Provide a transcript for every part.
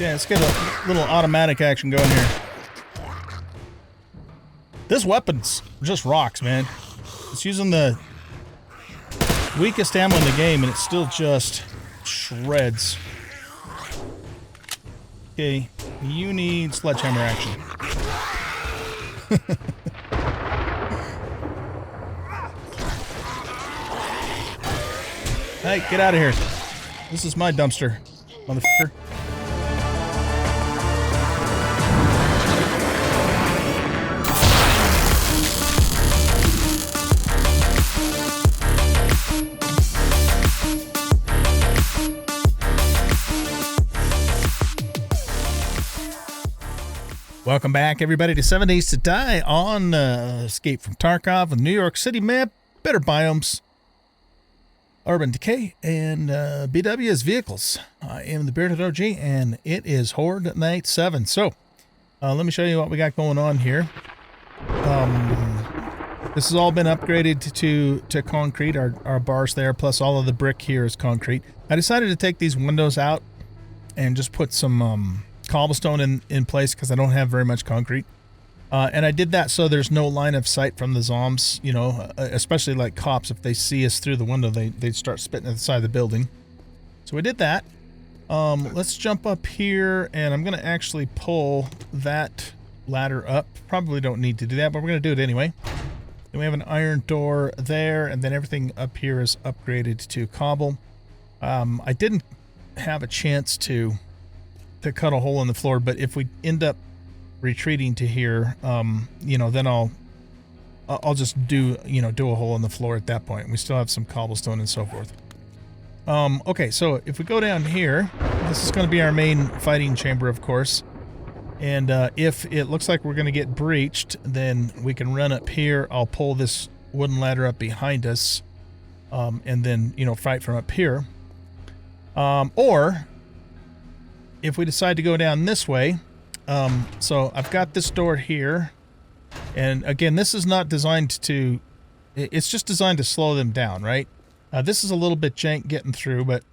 Yeah, let's get a little automatic action going here. This weapon's just rocks, man. It's using the weakest ammo in the game, and it still just shreds. Okay, you need sledgehammer action. Hey, get out of here. This is my dumpster, motherfucker. Welcome back, everybody, to 7 Days to Die on Escape from Tarkov, a New York City map, better biomes, urban decay, and BW as vehicles. I am the Bearded OG, and it is Horde Night 7. So, let me show you what we got going on here. This has all been upgraded to concrete, our bars there, plus all of the brick here is concrete. I decided to take these windows out and just put some cobblestone in place because I don't have very much concrete. And I did that so there's no line of sight from the zombies, you know, especially like cops. If they see us through the window, they'd start spitting at the side of the building. So we did that. Let's jump up here, and I'm going to actually pull that ladder up. Probably don't need to do that, but we're going to do it anyway. Then we have an iron door there, and then everything up here is upgraded to cobble. I didn't have a chance to cut a hole in the floor, but if we end up retreating to here, you know, then I'll just do a hole in the floor at that point. We still have some cobblestone and so forth. Okay, so if we go down here, this is going to be our main fighting chamber, of course. And if it looks like we're going to get breached, then we can run up here. I'll pull this wooden ladder up behind us, and then, you know, fight from up here. Or if we decide to go down this way, so I've got this door here, and again, this is not designed to, it's just designed to slow them down, right? This is a little bit jank getting through, but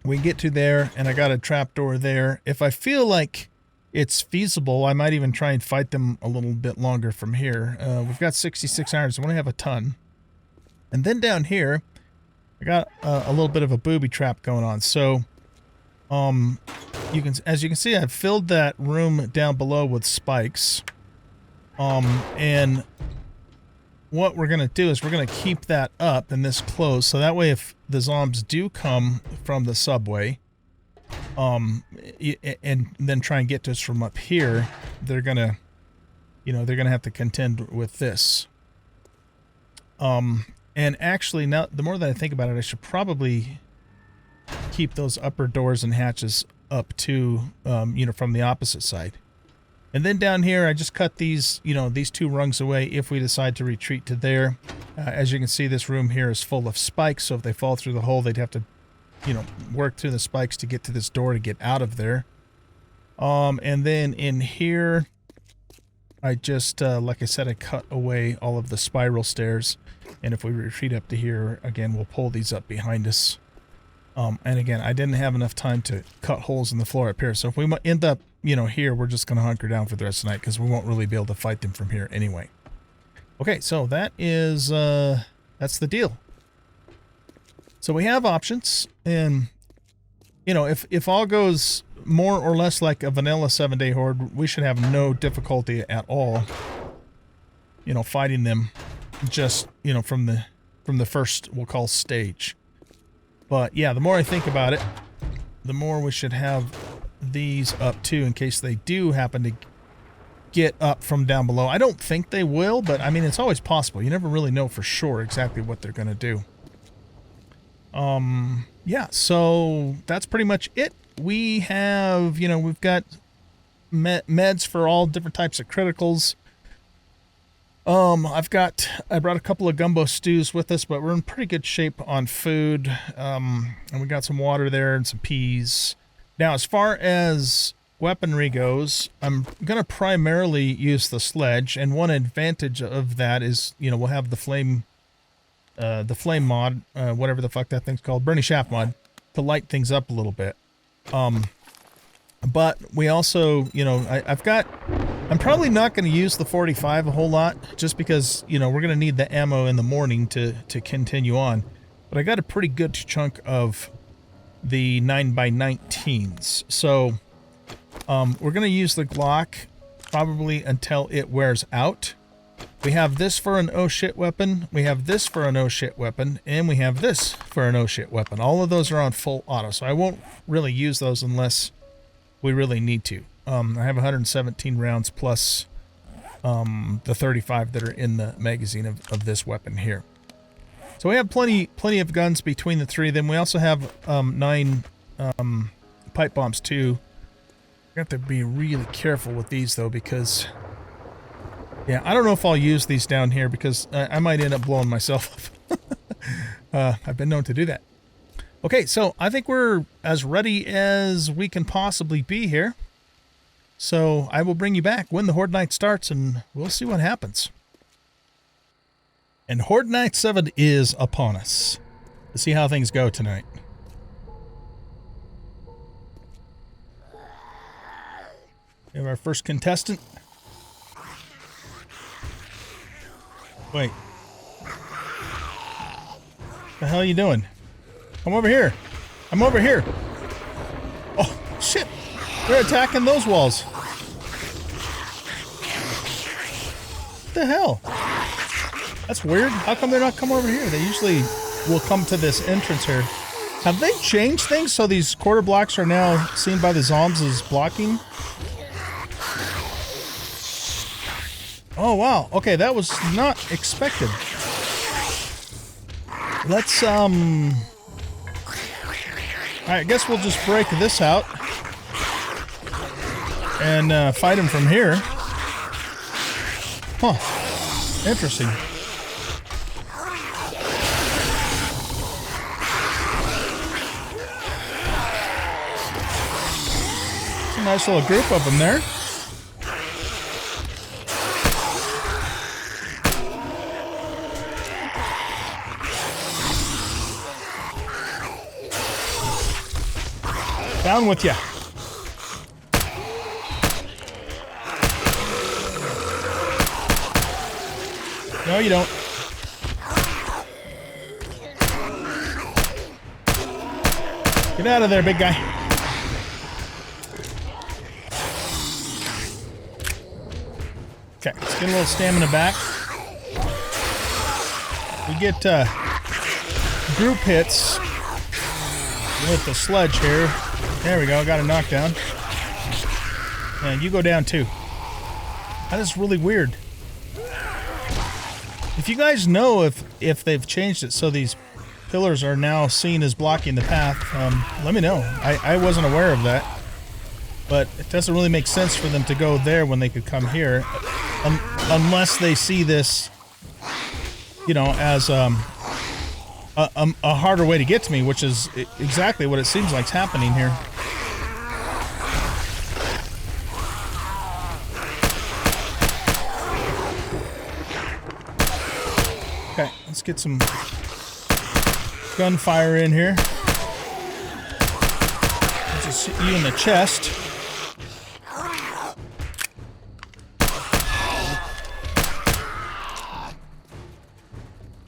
we get to there, and I got a trap door there. If I feel like it's feasible, I might even try and fight them a little bit longer from here. We've got 66 irons, we only have a ton. And then down here, I got a little bit of a booby trap going on, so as you can see, I've filled that room down below with spikes. And what we're going to do is we're going to keep that up and this closed, so that way if the zombies do come from the subway, and then try and get to us from up here, they're going to, you know, they're going to have to contend with this. And actually, now, the more that I think about it, I should probably keep those upper doors and hatches up to, you know, from the opposite side. And then down here, I just cut these, you know, these two rungs away if we decide to retreat to there. As you can see, this room here is full of spikes, so if they fall through the hole, they'd have to, you know, work through the spikes to get to this door to get out of there. And then in here, I just, like I said, I cut away all of the spiral stairs. And if we retreat up to here, again, we'll pull these up behind us. And again, I didn't have enough time to cut holes in the floor up here. So if we end up, you know, here, we're just going to hunker down for the rest of the night because we won't really be able to fight them from here anyway. Okay, so that is, that's the deal. So we have options, and, you know, if all goes more or less like a vanilla 7-day horde, we should have no difficulty at all, you know, fighting them just, you know, from the first, we'll call stage. But yeah, the more I think about it, the more we should have these up too, in case they do happen to get up from down below. I don't think they will, but I mean, it's always possible. You never really know for sure exactly what they're going to do. Yeah, so that's pretty much it. We have, you know, we've got meds for all different types of criticals. I brought a couple of gumbo stews with us, but we're in pretty good shape on food. And we got some water there and some peas. Now, as far as weaponry goes, I'm going to primarily use the sledge, and one advantage of that is, you know, we'll have the flame mod, whatever the fuck that thing's called, Bernie Shaft mod, to light things up a little bit. But we also, you know, I'm probably not going to use the 45 a whole lot, just because, you know, we're going to need the ammo in the morning to continue on. But I got a pretty good chunk of the 9x19s. So we're going to use the Glock probably until it wears out. We have this for an oh shit weapon, we have this for an oh shit weapon, and we have this for an oh shit weapon. All of those are on full auto, so I won't really use those unless we really need to. I have 117 rounds plus the 35 that are in the magazine of this weapon here. So we have plenty of guns between the three of them. We also have 9 pipe bombs too. You have to be really careful with these though, because yeah, I don't know if I'll use these down here because I might end up blowing myself up. I've been known to do that. Okay, so I think we're as ready as we can possibly be here. So I will bring you back when the Horde Night starts, and we'll see what happens. And Horde Night 7 is upon us. Let's see how things go tonight. We have our first contestant. Wait. What the hell are you doing? Come over here. I'm over here. Oh, shit. They're attacking those walls. What the hell? That's weird. How come they're not coming over here? They usually will come to this entrance here. Have they changed things so these quarter blocks are now seen by the zombies as blocking? Oh, wow. Okay, that was not expected. Let's, Alright, I guess we'll just break this out. And, fight him from here. Huh. Interesting. It's a nice little group of them there. Down with ya. No, you don't. Get out of there, big guy. Okay, let's get a little stamina back. We get group hits with the sledge here. There we go, got a knockdown. And you go down too. That is really weird. If you guys know if they've changed it so these pillars are now seen as blocking the path, let me know. I wasn't aware of that. But it doesn't really make sense for them to go there when they could come here. Unless they see this, you know, as a harder way to get to me, which is exactly what it seems like is happening here. Okay, let's get some gunfire in here. Let's just hit you in the chest.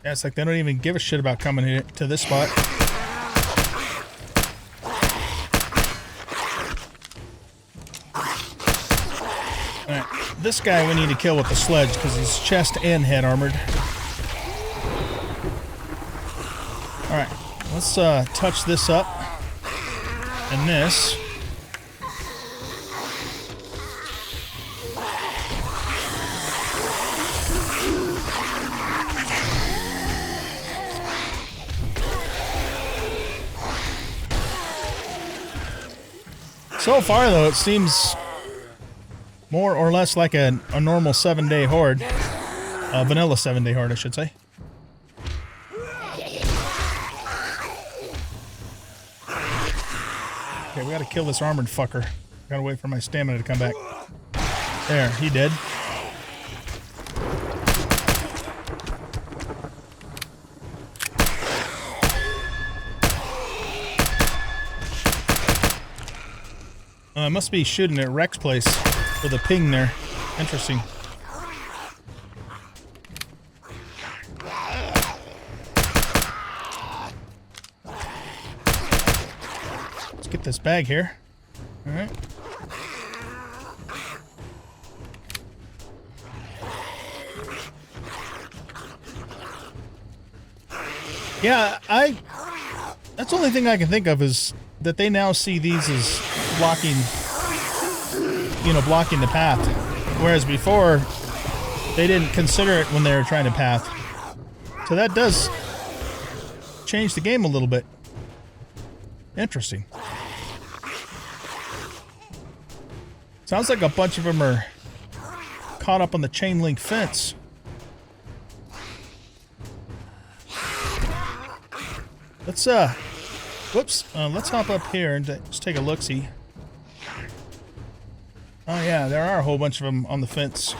Yeah, it's like they don't even give a shit about coming here to this spot. Alright, this guy we need to kill with the sledge because he's chest and head armored. Alright, let's touch this up. And this. So far, though, it seems more or less like a normal 7-day horde. Vanilla 7-day horde, I should say. Okay, we gotta kill this armored fucker. Gotta wait for my stamina to come back. There, he did. I must be shooting at Rex place for the ping there. Interesting. Let's get this bag here. All right. Yeah, that's the only thing I can think of is that they now see these as blocking, blocking the path. Whereas before, they didn't consider it when they were trying to path. So that does change the game a little bit. Interesting. Sounds like a bunch of them are caught up on the chain link fence. Let's let's hop up here and just take a look-see. Oh yeah, there are a whole bunch of them on the fence.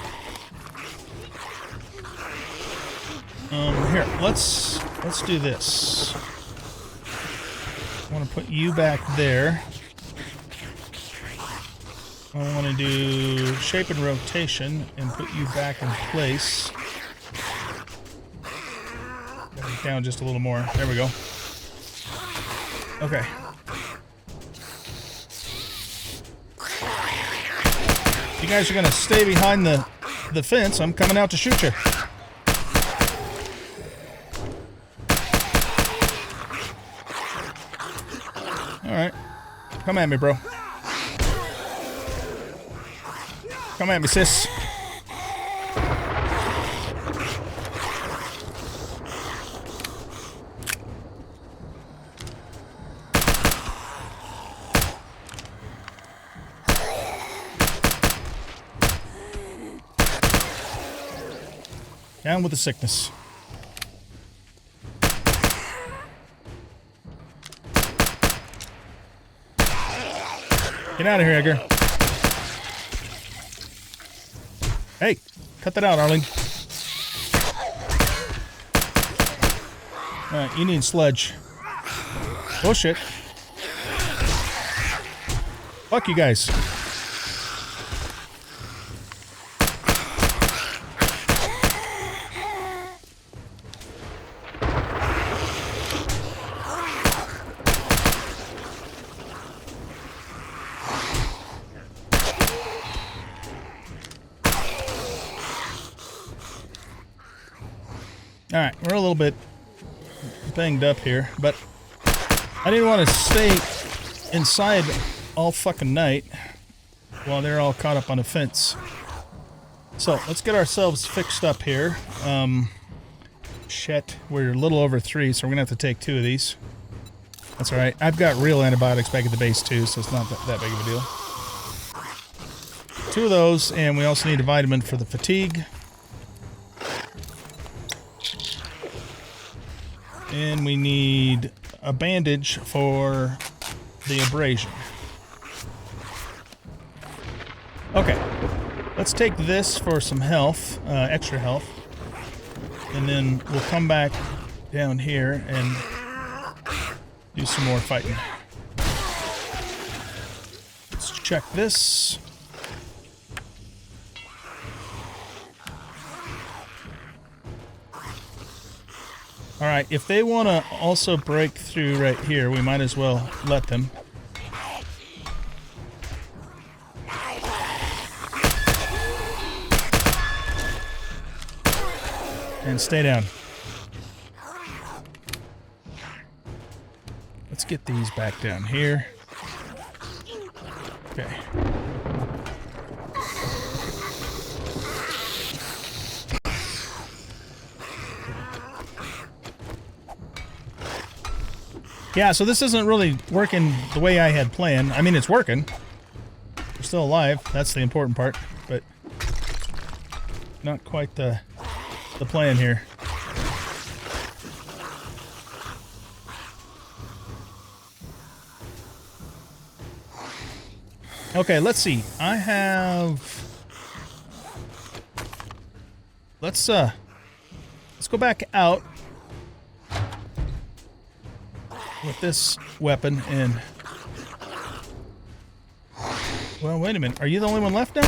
Here, let's do this. I want to put you back there. I want to do shape and rotation and put you back in place. Down just a little more. There we go. Okay. You guys are gonna stay behind the fence. I'm coming out to shoot you. Alright. Come at me, bro. Come at me, sis. Down with the sickness. Get out of here, Edgar. Hey, cut that out, Arlene. Alright, you need sledge. Oh shit. Fuck you guys. Alright, we're a little bit banged up here, but I didn't want to stay inside all fucking night while they're all caught up on a fence. So, let's get ourselves fixed up here. Shit, we're a little over 3, so we're gonna have to take 2 of these. That's alright. I've got real antibiotics back at the base too, so it's not that big of a deal. 2 of those, and we also need a vitamin for the fatigue. And we need a bandage for the abrasion. Okay, let's take this for some health, extra health. And then we'll come back down here and do some more fighting. Let's check this. Alright, if they want to also break through right here, we might as well let them. And stay down. Let's get these back down here. Okay. Yeah, so this isn't really working the way I had planned. I mean, it's working. We're still alive. That's the important part, but not quite the plan here. Okay, let's see. I have... Let's go back out with this weapon and Well, wait a minute. Are you the only one left now?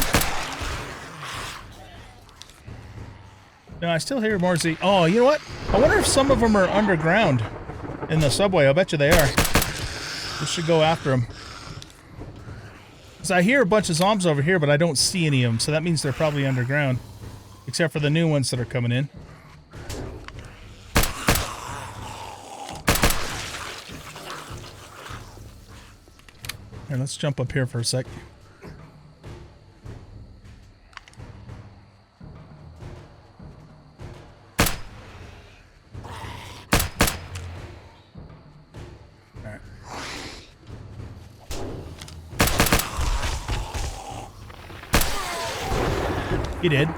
No, I still hear more Z. Oh, you know what? I wonder if some of them are underground in the subway. I'll bet you they are. We should go after them. Because I hear a bunch of zombies over here, but I don't see any of them. So that means they're probably underground. Except for the new ones that are coming in. Here, let's jump up here for a sec. Alright. You did.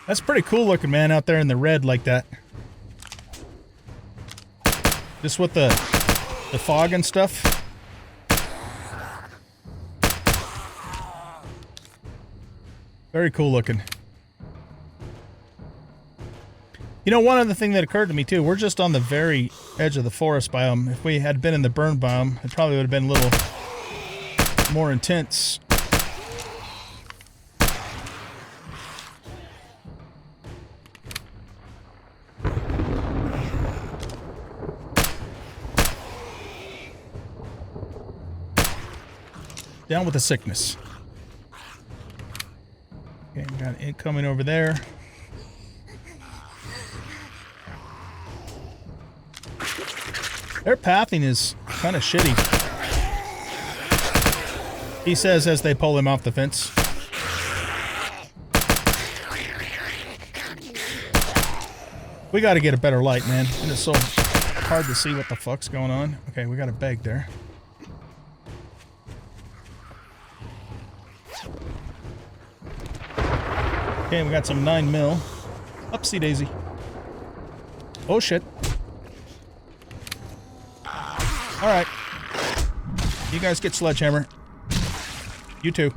That's pretty cool looking, man, out there in the red like that. Just with the fog and stuff. Very cool looking. You know, one other thing that occurred to me too, we're just on the very edge of the forest biome. If we had been in the burn biome, it probably would have been a little more intense. Down with the sickness. Okay, we got it coming over there. Their pathing is kind of shitty. He says as they pull him off the fence. We got to get a better light, man. And it's so hard to see what the fuck's going on. Okay, we got a bag there. Okay, we got some 9mm. Upsy daisy. Oh shit. Alright. You guys get sledgehammer. You too.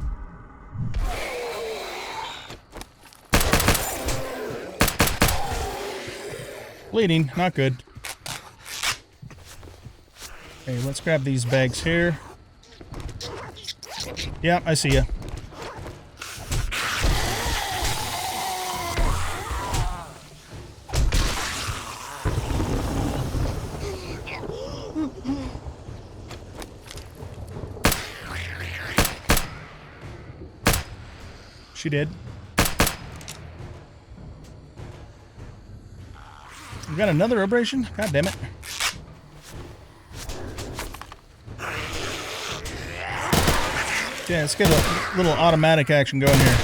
Bleeding, not good. Okay, let's grab these bags here. Yeah, I see ya. She did. We got another abrasion? God damn it. Yeah, let's get a little automatic action going here.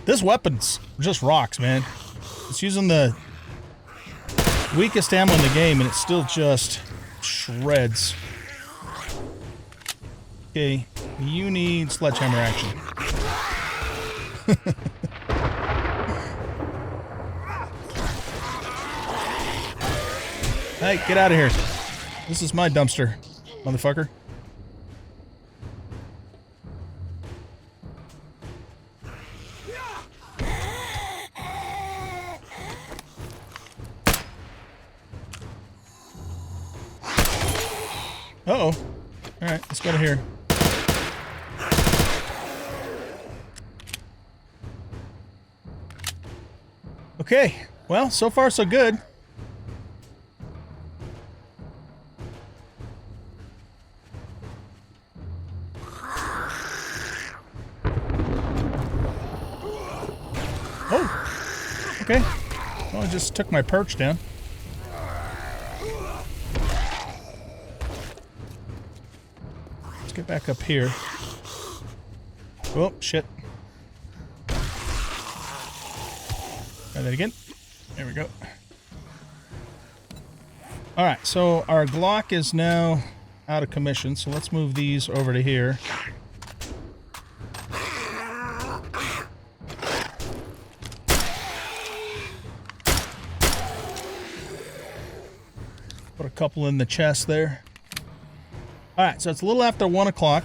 This weapon's just rocks, man. It's using the weakest ammo in the game and it still just shreds. Okay. You need sledgehammer action. Hey, get out of here. This is my dumpster, motherfucker. Uh-oh. Alright, let's go to here. Okay, well, so far so good. Oh, okay. Well, I just took my perch down. Let's get back up here. Oh, shit. Try that again. There we go. Alright, so our Glock is now out of commission, so let's move these over to here. Put a couple in the chest there. All right, so it's a little after 1 o'clock.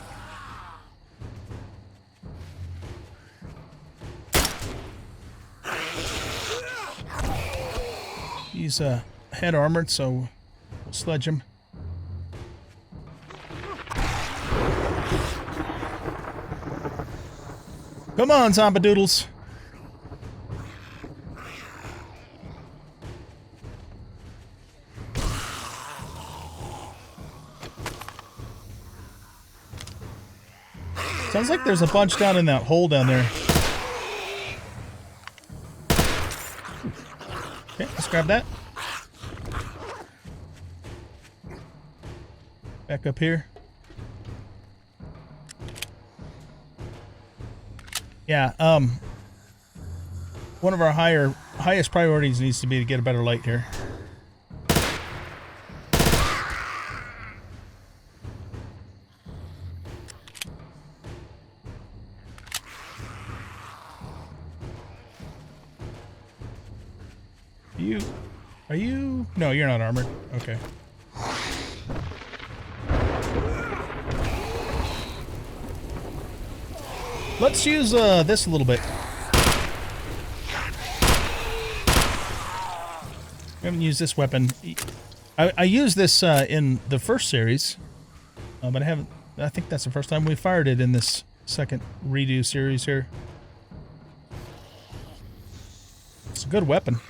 He's head armored, so we'll sledge him. Come on, Zombadoodles. Sounds like there's a bunch down in that hole down there. Okay, let's grab that. Back up here. Yeah, one of our highest priorities needs to be to get a better light here. Are you? No, you're not armored. Okay. Let's use this a little bit. We haven't used this weapon. I used this in the first series, but I haven't. I think that's the first time we fired it in this second redo series here. It's a good weapon.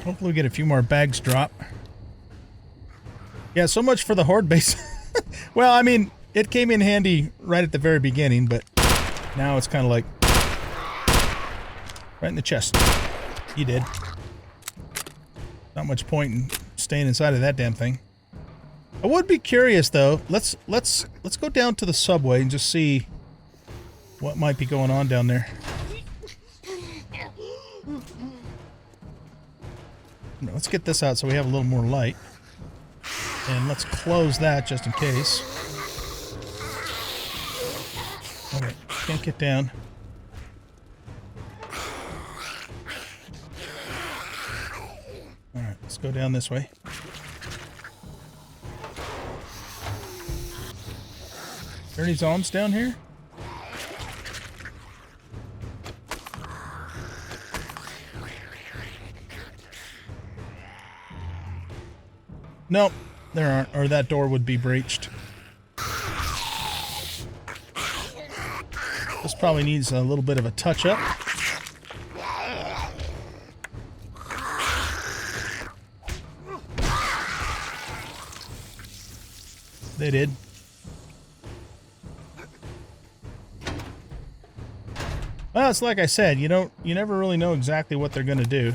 Hopefully we get a few more bags drop. Yeah, so much for the horde base. Well, I mean, it came in handy right at the very beginning, but now it's kind of like right in the chest. You did. Not much point in staying inside of that damn thing. I would be curious though. Let's go down to the subway and just see what might be going on down there. Let's get this out so we have a little more light. And let's close that just in case. Okay, can't get down. Alright, let's go down this way. Are there any zombies down here? Nope, there aren't, or that door would be breached. This probably needs a little bit of a touch-up. They did. Well, it's like I said, you never really know exactly what they're gonna do.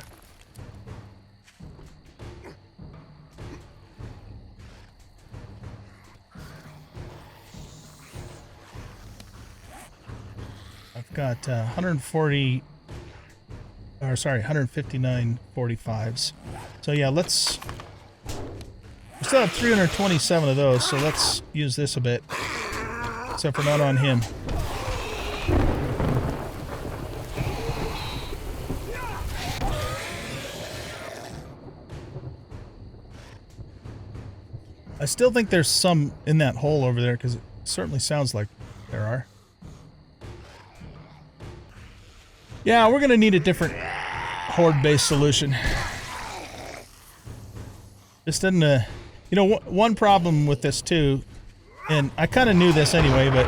Got 140, or sorry, 159 45s. So yeah, we still have 327 of those, so let's use this a bit. Except for not on him. I still think there's some in that hole over there, because it certainly sounds like there are. Yeah, we're gonna need a different horde-based solution. This doesn't, you know, one problem with this too, and I kind of knew this anyway, but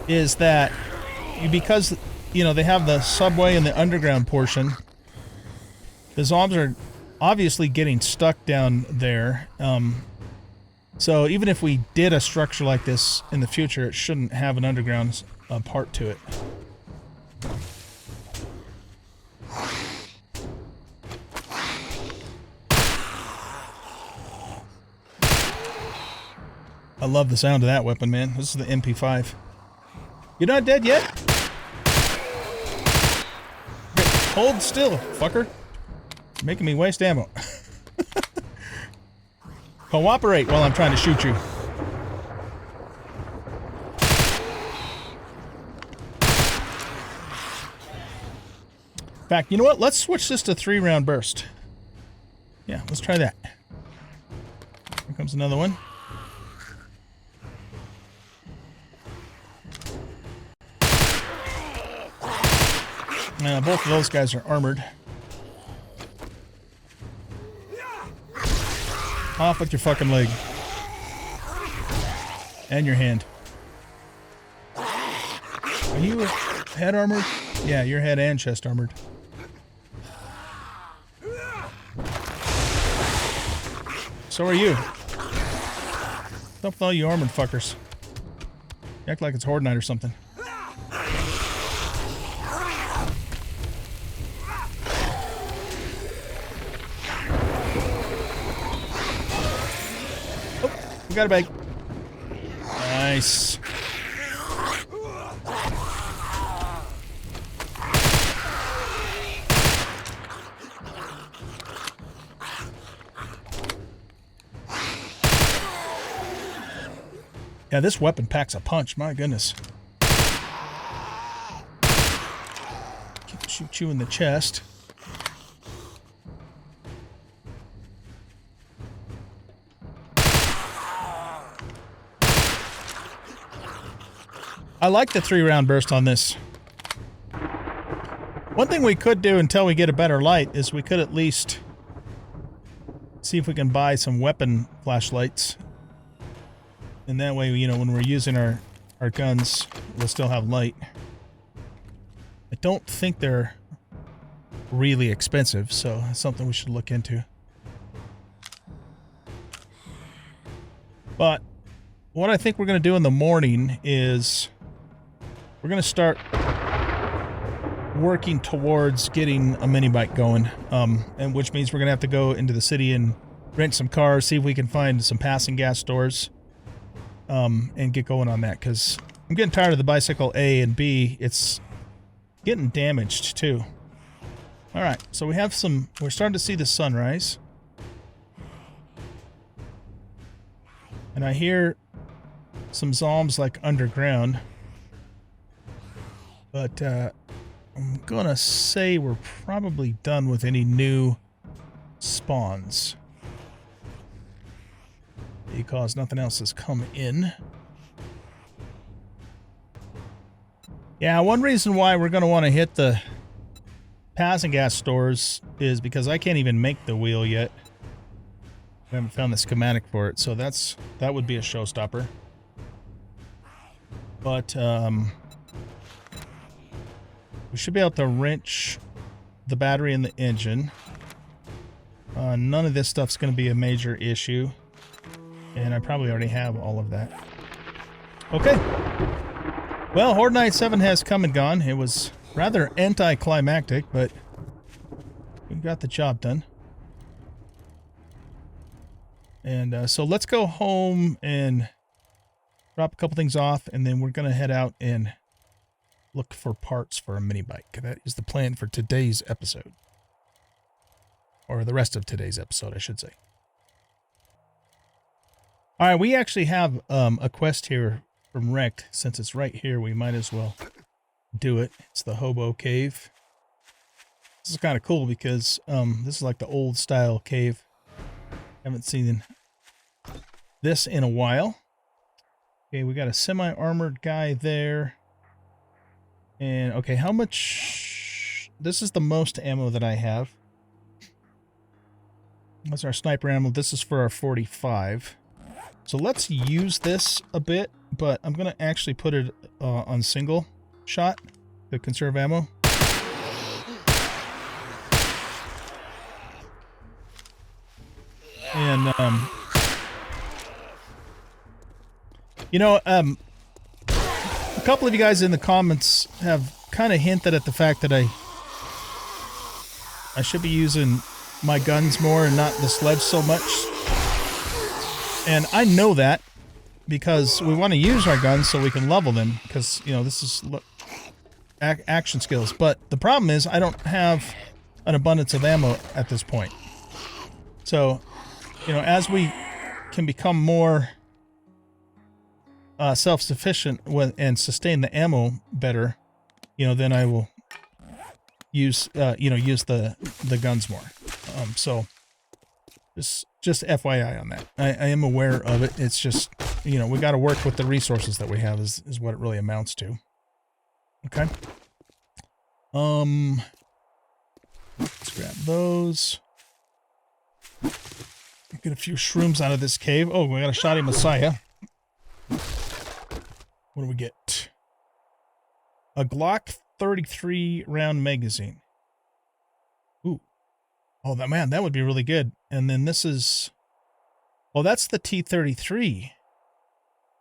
is that because, you know, they have the subway and the underground portion, the zombies are obviously getting stuck down there. So even if we did a structure like this in the future, it shouldn't have an underground part to it. I love the sound of that weapon, man. This is the MP5. You're not dead yet? Hold still, fucker. You're making me waste ammo. Cooperate while I'm trying to shoot you. In fact, you know what? Let's switch this to 3-round burst. Yeah, let's try that. Here comes another one. Both of those guys are armored. Off with your fucking leg. And your hand. Are you head armored? Yeah, you're head and chest armored. So are you. What's up with all you armored fuckers? You act like it's Horde Night or something. We got a bag. Nice. Yeah, this weapon packs a punch. My goodness. Shoot you in the chest. I like the 3-round burst on this. One thing we could do until we get a better light is we could at least see if we can buy some weapon flashlights. And that way, you know, when we're using our guns, we'll still have light. I don't think they're really expensive, so it's something we should look into. But what I think we're going to do in the morning is we're going to start working towards getting a mini bike going, and which means we're going to have to go into the city and rent some cars, see if we can find some passing gas stores, and get going on that, because I'm getting tired of the bicycle, A, and B, it's getting damaged too. Alright, so we have some, we're starting to see the sunrise. And I hear some zombies like underground. But I'm gonna say we're probably done with any new spawns, because nothing else has come in. Yeah, one reason why we're gonna want to hit the passing gas stores is because I can't even make the wheel yet. I haven't found the schematic for it, so that would be a showstopper. But we should be able to wrench the battery in the engine. None of this stuff's going to be a major issue, and I probably already have all of that. Okay. Well, Horde Night 7 has come and gone. It was rather anticlimactic, but we got the job done. And so let's go home and drop a couple things off, and then we're going to head out and look for parts for a mini bike. That is the plan for today's episode. Or the rest of today's episode, I should say. Alright, we actually have a quest here from Wrecked. Since it's right here, we might as well do it. It's the Hobo Cave. This is kind of cool because this is like the old style cave. Haven't seen this in a while. Okay, we got a semi-armored guy there. And, okay, how much... This is the most ammo that I have. That's our sniper ammo. This is for our 45. So let's use this a bit, but I'm going to actually put it on single shot to conserve ammo. And, you know, a couple of you guys in the comments have kind of hinted at the fact that I should be using my guns more and not the sledge so much. And I know that because we want to use our guns so we can level them, because, you know, this is action skills. But the problem is I don't have an abundance of ammo at this point. So, you know, as we can become more self-sufficient and sustain the ammo better, you know, then I will use use the guns more. So just FYI on that. I am aware of it. It's just, you know, we got to work with the resources that we have is what it really amounts to. Okay. Let's grab those. Get a few shrooms out of this cave. Oh, we got a shoddy Messiah. What do we get? A Glock 33 round magazine. Ooh. Oh, that would be really good. And then this is... Oh, that's the T-33.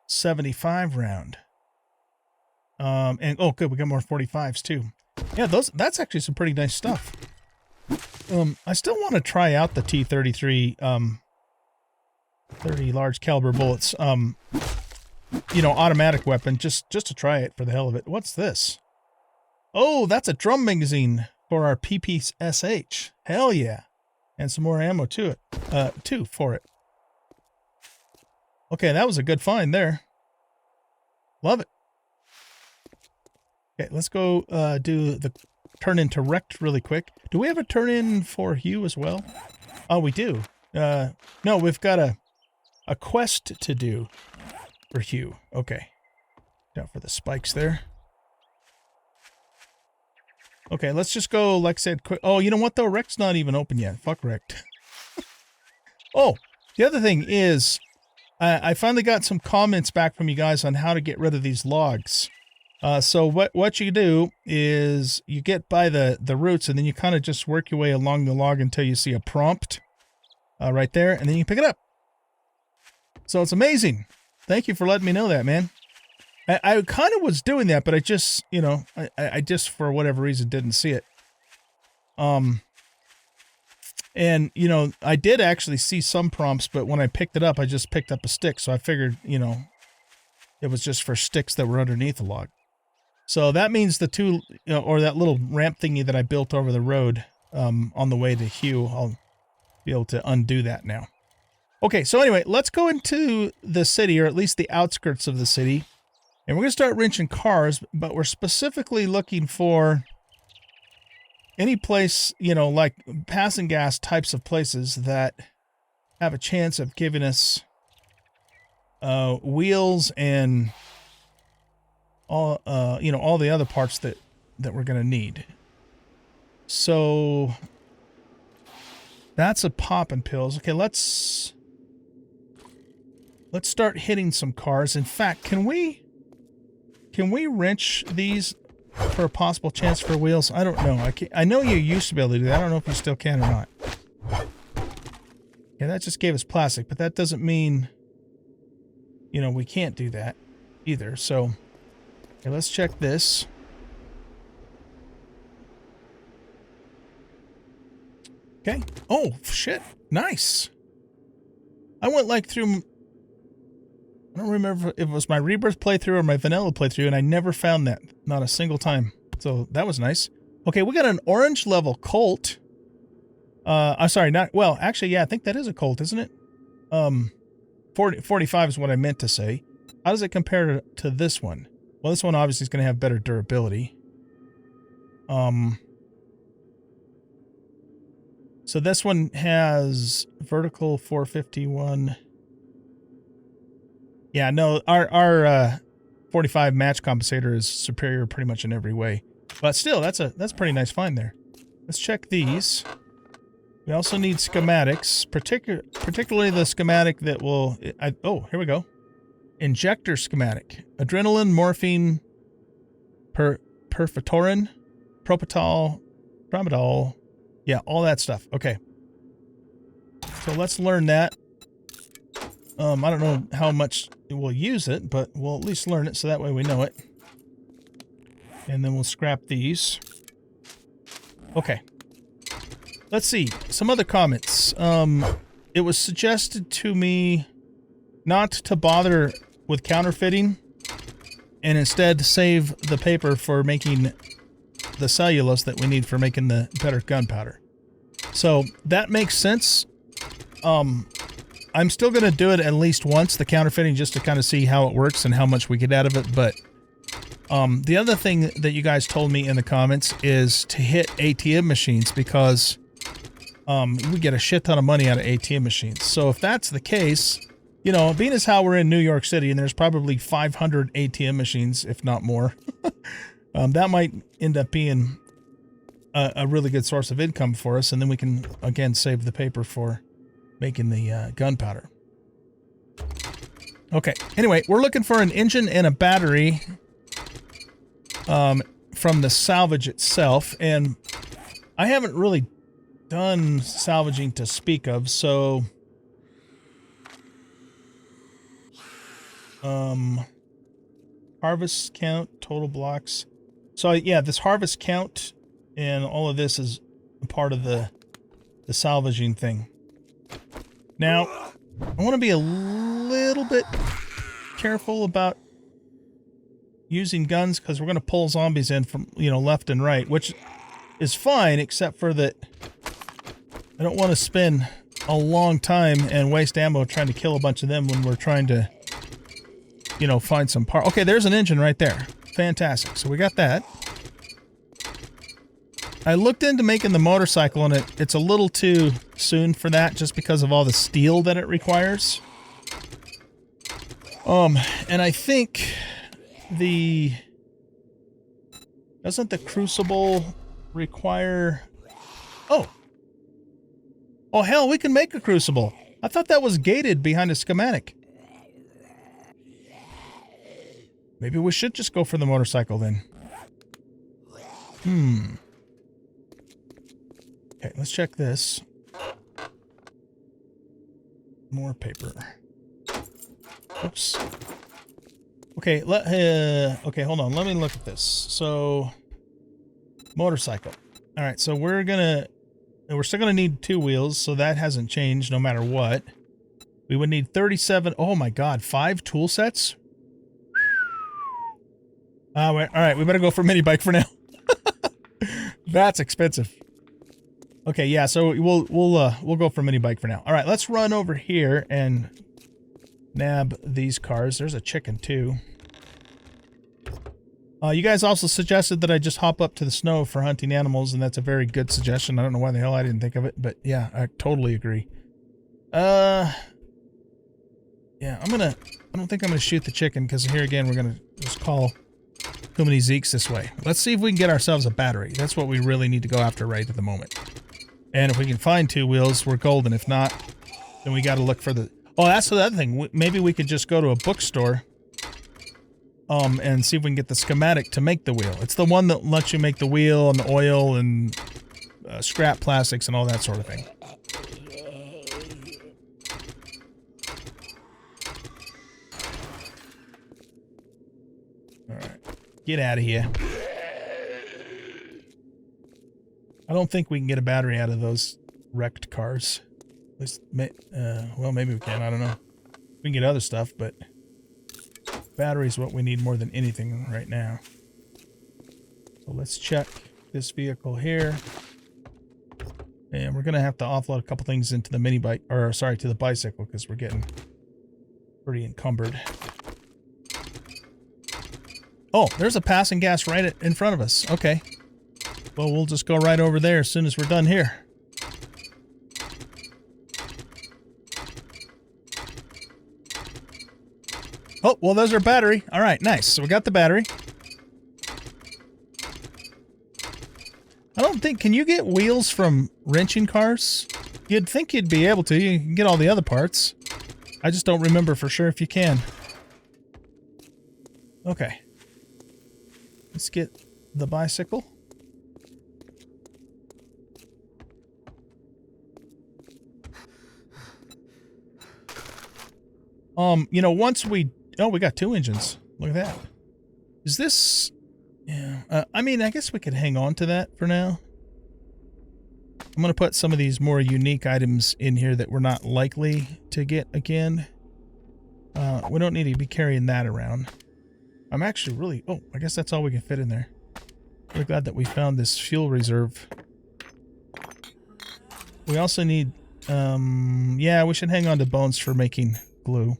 75 round. And oh, good, we got more 45s too. Yeah, that's actually some pretty nice stuff. I still want to try out the T-33 30 large caliber bullets. You know, automatic weapon just to try it for the hell of it. What's this? Oh, that's a drum magazine for our PPSH. Hell yeah. And some more ammo to it. Too for it. Okay, that was a good find there. Love it. Okay, let's go do the turn in to Rect really quick. Do we have a turn in for Hugh as well? Oh, we do. No, we've got a quest to do for Hugh. Okay. Out for the spikes there. Okay, let's just go, like I said, quick. Oh, you know what though? Rect's not even open yet. Fuck Rect. Oh, the other thing is, I finally got some comments back from you guys on how to get rid of these logs. So what you do is you get by the roots and then you kind of just work your way along the log until you see a prompt right there, and then you pick it up. So it's amazing. Thank you for letting me know that, man. I kind of was doing that, but I just, you know, I just for whatever reason didn't see it. And, you know, I did actually see some prompts, but when I picked it up, I just picked up a stick. So I figured, you know, it was just for sticks that were underneath the log. So that means the two, you know, or that little ramp thingy that I built over the road on the way to Hugh, I'll be able to undo that now. Okay, so anyway, let's go into the city, or at least the outskirts of the city. And we're going to start wrenching cars, but we're specifically looking for any place, you know, like passing gas types of places that have a chance of giving us wheels and all, you know, all the other parts that we're going to need. So that's a poppin' pills. Okay, let's start hitting some cars. In fact, can we wrench these for a possible chance for wheels? I don't know. I know you used to be able to do that. I don't know if you still can or not. Yeah, that just gave us plastic, but that doesn't mean, you know, we can't do that either. So, okay, let's check this. Okay. Oh, shit. Nice. I went like through... I don't remember if it was my Rebirth playthrough or my Vanilla playthrough, and I never found that. Not a single time. So that was nice. Okay, we got an orange level Colt. I'm sorry, not... Well, actually, yeah, I think that is a Colt, isn't it? 45 is what I meant to say. How does it compare to this one? Well, this one obviously is going to have better durability. So this one has vertical 451... Yeah, no, our 45 match compensator is superior pretty much in every way. But still, that's a pretty nice find there. Let's check these. We also need schematics, particularly the schematic that will... oh, here we go. Injector schematic. Adrenaline, morphine, perphetrin, propitol, tramadol. Yeah, all that stuff. Okay. So let's learn that. I don't know how much we'll use it, but we'll at least learn it so that way we know it. And then we'll scrap these. Okay. Let's see. Some other comments. It was suggested to me not to bother with counterfeiting and instead save the paper for making the cellulose that we need for making the better gunpowder. So that makes sense. I'm still going to do it at least once, the counterfeiting, just to kind of see how it works and how much we get out of it. But the other thing that you guys told me in the comments is to hit ATM machines, because we get a shit ton of money out of ATM machines. So if that's the case, you know, being as how we're in New York City and there's probably 500 ATM machines, if not more, that might end up being a really good source of income for us. And then we can, again, save the paper for making the gunpowder. Okay, anyway, we're looking for an engine and a battery from the salvage itself, and I haven't really done salvaging to speak of, so harvest count, total blocks. So yeah, this harvest count and all of this is a part of the salvaging thing. Now, I want to be a little bit careful about using guns, because we're going to pull zombies in from, you know, left and right, which is fine, except for that I don't want to spend a long time and waste ammo trying to kill a bunch of them when we're trying to, you know, find some part. Okay, there's an engine right there. Fantastic. So we got that. I looked into making the motorcycle, and it's a little too soon for that, just because of all the steel that it requires. And I think doesn't the crucible require... Oh hell, we can make a crucible. I thought that was gated behind a schematic. Maybe we should just go for the motorcycle then. Okay, let's check this. More paper. Oops. Okay, okay, hold on. Let me look at this. So, motorcycle. All right, so we're still gonna need 2 wheels, so that hasn't changed no matter what. We would need 37. Oh my God, 5 tool sets. All right, we better go for minibike for now. That's expensive. Okay, yeah, so we'll go for minibike for now. All right, let's run over here and nab these cars. There's a chicken too. You guys also suggested that I just hop up to the snow for hunting animals, and that's a very good suggestion. I don't know why the hell I didn't think of it, but yeah, I totally agree. Yeah, I don't think I'm gonna shoot the chicken, because here again, we're gonna just call too many Zeeks this way. Let's see if we can get ourselves a battery. That's what we really need to go after right at the moment. And if we can find 2 wheels, we're golden. If not, then we gotta look for the... Oh, that's the other thing. Maybe we could just go to a bookstore and see if we can get the schematic to make the wheel. It's the one that lets you make the wheel and the oil and scrap plastics and all that sort of thing. Alright. Get out of here. I don't think we can get a battery out of those wrecked cars. At least, well, maybe we can. I don't know. We can get other stuff, but battery is what we need more than anything right now. So let's check this vehicle here. And we're going to have to offload a couple things into the mini bike, or sorry, to the bicycle, because we're getting pretty encumbered. Oh, there's a passing gas right in front of us. Okay. Well, we'll just go right over there as soon as we're done here. Oh, well, there's our battery. All right, nice. So we got the battery. I don't think... Can you get wheels from wrenching cars? You'd think you'd be able to. You can get all the other parts. I just don't remember for sure if you can. Okay. Let's get the bicycle. You know, once we... Oh, we got 2 engines. Look at that. Is this... Yeah. I mean, I guess we could hang on to that for now. I'm going to put some of these more unique items in here that we're not likely to get again. We don't need to be carrying that around. I'm actually really... Oh, I guess that's all we can fit in there. We're glad that we found this fuel reserve. We also need, yeah, we should hang on to bones for making glue.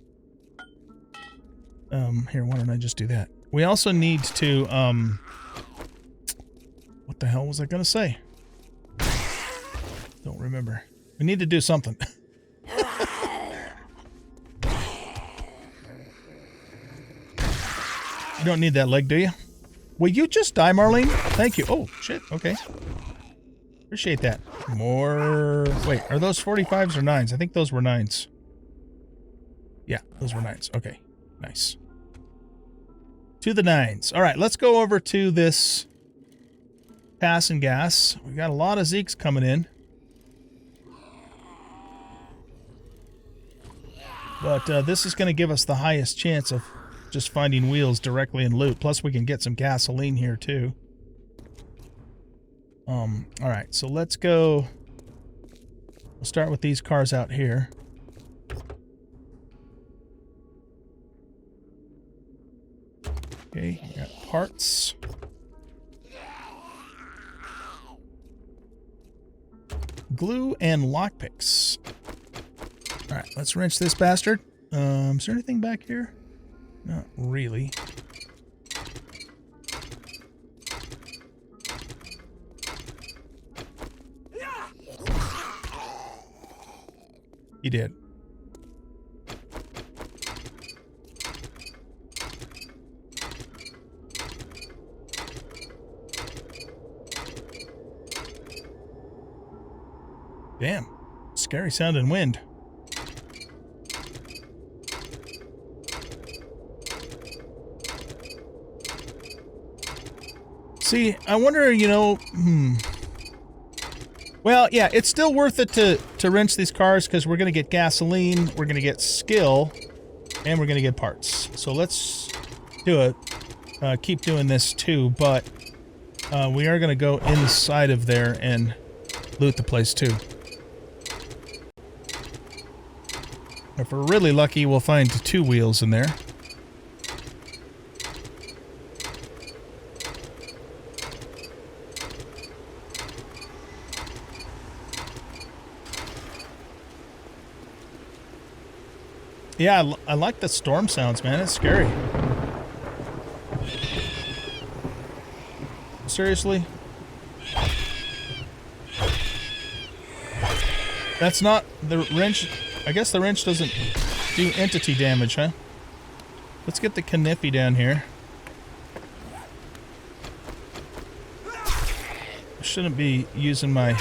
Here, why don't I just do that? We also need to, what the hell was I gonna say? Don't remember. We need to do something. You don't need that leg, do you? Will you just die, Marlene? Thank you. Oh, shit. Okay. Appreciate that. More... Wait, are those 45s or 9s? I think those were 9s. Yeah, those were 9s. Okay. Nice. To the 9s. All right, let's go over to this pass and gas. We got a lot of Zeeks coming in. But this is going to give us the highest chance of just finding wheels directly in loot. Plus, we can get some gasoline here, too. Alright, so let's go... We'll start with these cars out here. Okay, we got parts. Glue and lockpicks. Alright, let's wrench this bastard. Is there anything back here? Not really. He did. Damn. Scary sounding wind. See, I wonder, you know, Well, yeah, it's still worth it to wrench these cars because we're going to get gasoline, we're going to get skill, and we're going to get parts. So let's do it. Keep doing this too, but we are going to go inside of there and loot the place too. If we're really lucky, we'll find 2 wheels in there. Yeah, I like the storm sounds, man. It's scary. Seriously? That's not the wrench. I guess the wrench doesn't do entity damage, huh? Let's get the Kniffy down here. I shouldn't be using my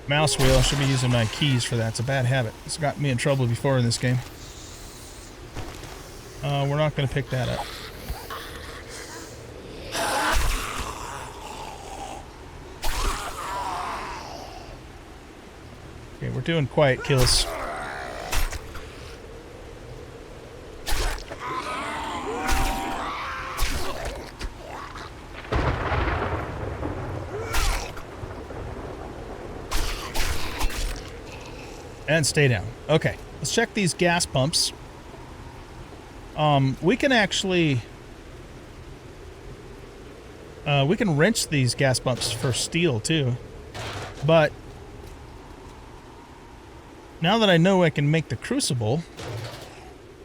mouse wheel. I should be using my keys for that. It's a bad habit. It's got me in trouble before in this game. We're not going to pick that up. Okay, we're doing quiet kills. And stay down. Okay, let's check these gas pumps. We can actually... we can wrench these gas pumps for steel, too. But... now that I know I can make the crucible...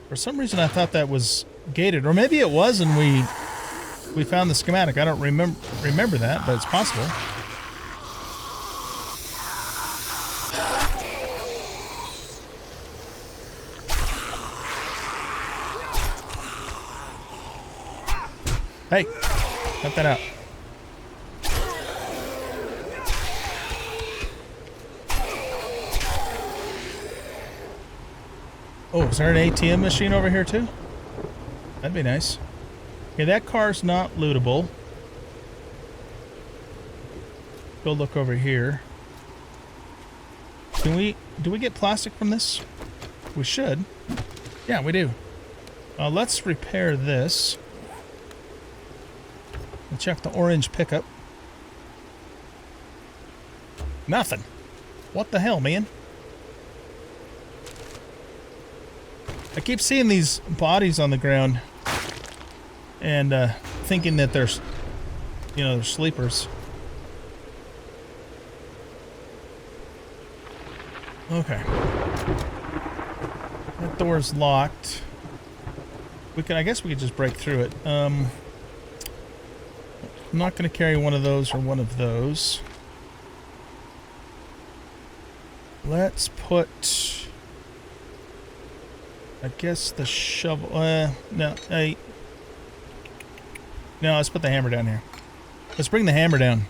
for some reason I thought that was gated. Or maybe it was and we found the schematic. I don't remember that, but it's possible. Hey, cut that out. Oh, is there an ATM machine over here too? That'd be nice. Okay, that car's not lootable. Go look over here. Do we get plastic from this? We should. Yeah, we do. Let's repair this. And check the orange pickup. Nothing. What the hell, man? I keep seeing these bodies on the ground and thinking that they're you know, they're sleepers. Okay. That door's locked. I guess we could just break through it. I'm not going to carry one of those or one of those. Let's put, I guess, the shovel. No, let's put the hammer down here. Let's bring the hammer down.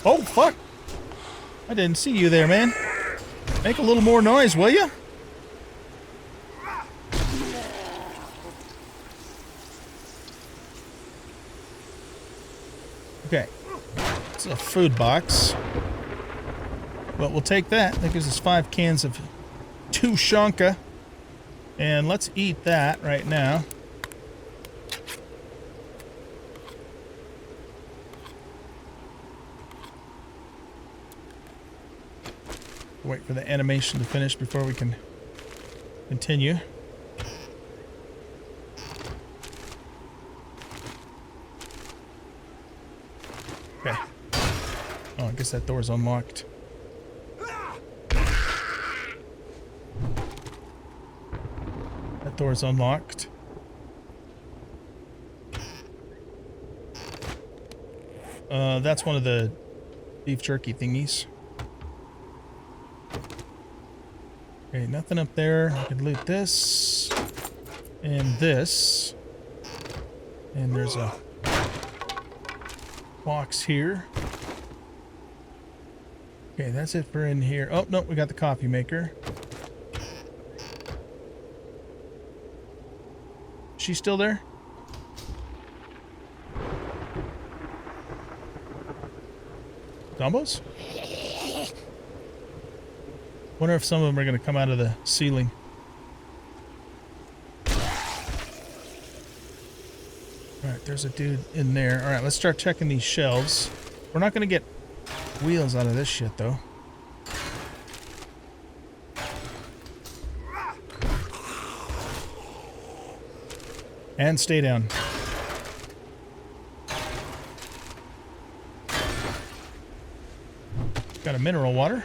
Oh, fuck! I didn't see you there, man. Make a little more noise, will you? Okay. It's a food box. But we'll take that. That gives us 5 cans of Tushonka. And let's eat that right now. Wait for the animation to finish before we can continue. Okay. Oh, I guess that door's unlocked. That door's unlocked. That's one of the beef jerky thingies. Okay, nothing up there. I can loot this. And this. And there's a box here. Okay, that's it for in here. Oh, no, we got the coffee maker. She's still there? Combos? Wonder if some of them are going to come out of the ceiling. Alright, there's a dude in there. Alright, let's start checking these shelves. We're not going to get wheels out of this shit, though. And stay down. Got a mineral water.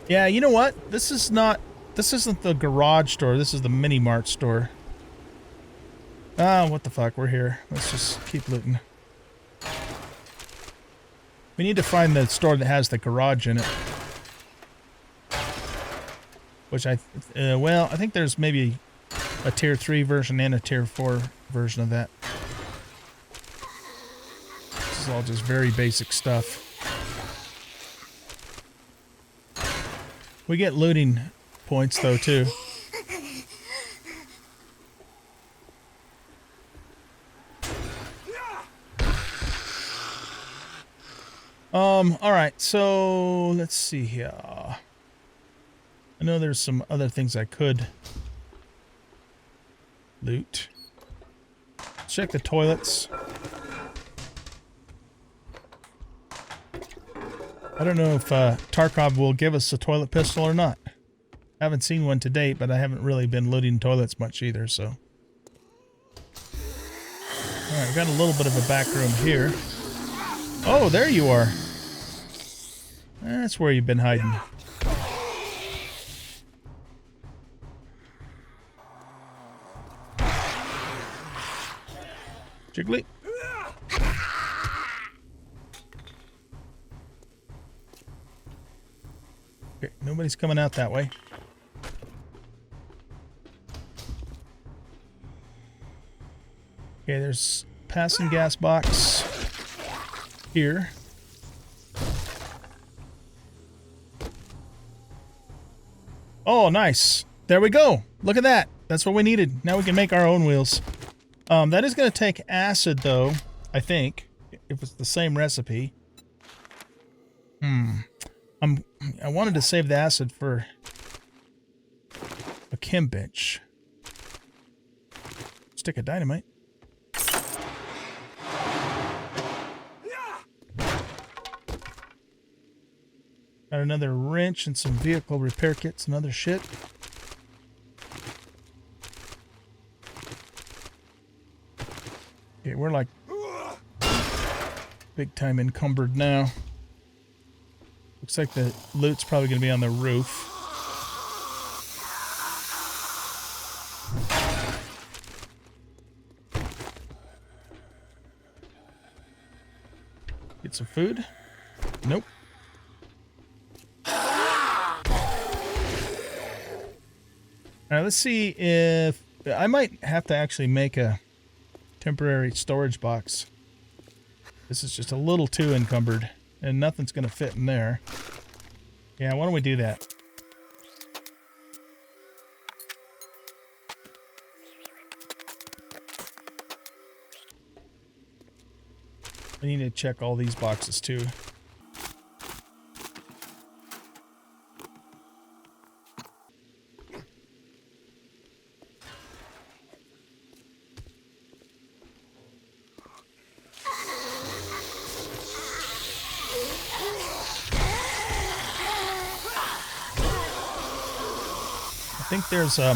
Yeah, you know what? This isn't the garage store. This is the mini mart store. Ah, what the fuck? We're here. Let's just keep looting. We need to find the store that has the garage in it. Which well, I think there's maybe a tier 3 version and a tier 4 version of that. This is all just very basic stuff. We get looting points though too. Alright, so let's see here. I know there's some other things I could loot. Check the toilets. I don't know if Tarkov will give us a toilet pistol or not. I haven't seen one to date, but I haven't really been looting toilets much either, so. Alright, we've got a little bit of a back room here. Oh, there you are. That's where you've been hiding. Jiggly. Okay, nobody's coming out that way. Okay, there's passing gas box here. Oh, nice. There we go. Look at that. That's what we needed. Now we can make our own wheels. That is going to take acid, though, I think, if it's the same recipe. I wanted to save the acid for a chem bench. Stick of dynamite. Got another wrench and some vehicle repair kits and other shit. Okay, we're like big time encumbered now. Looks like the loot's probably going to be on the roof. Get some food. Nope. Alright, let's see if... I might have to actually make a temporary storage box. This is just a little too encumbered, and nothing's going to fit in there. Yeah, why don't we do that? I need to check all these boxes too. I think there's yeah,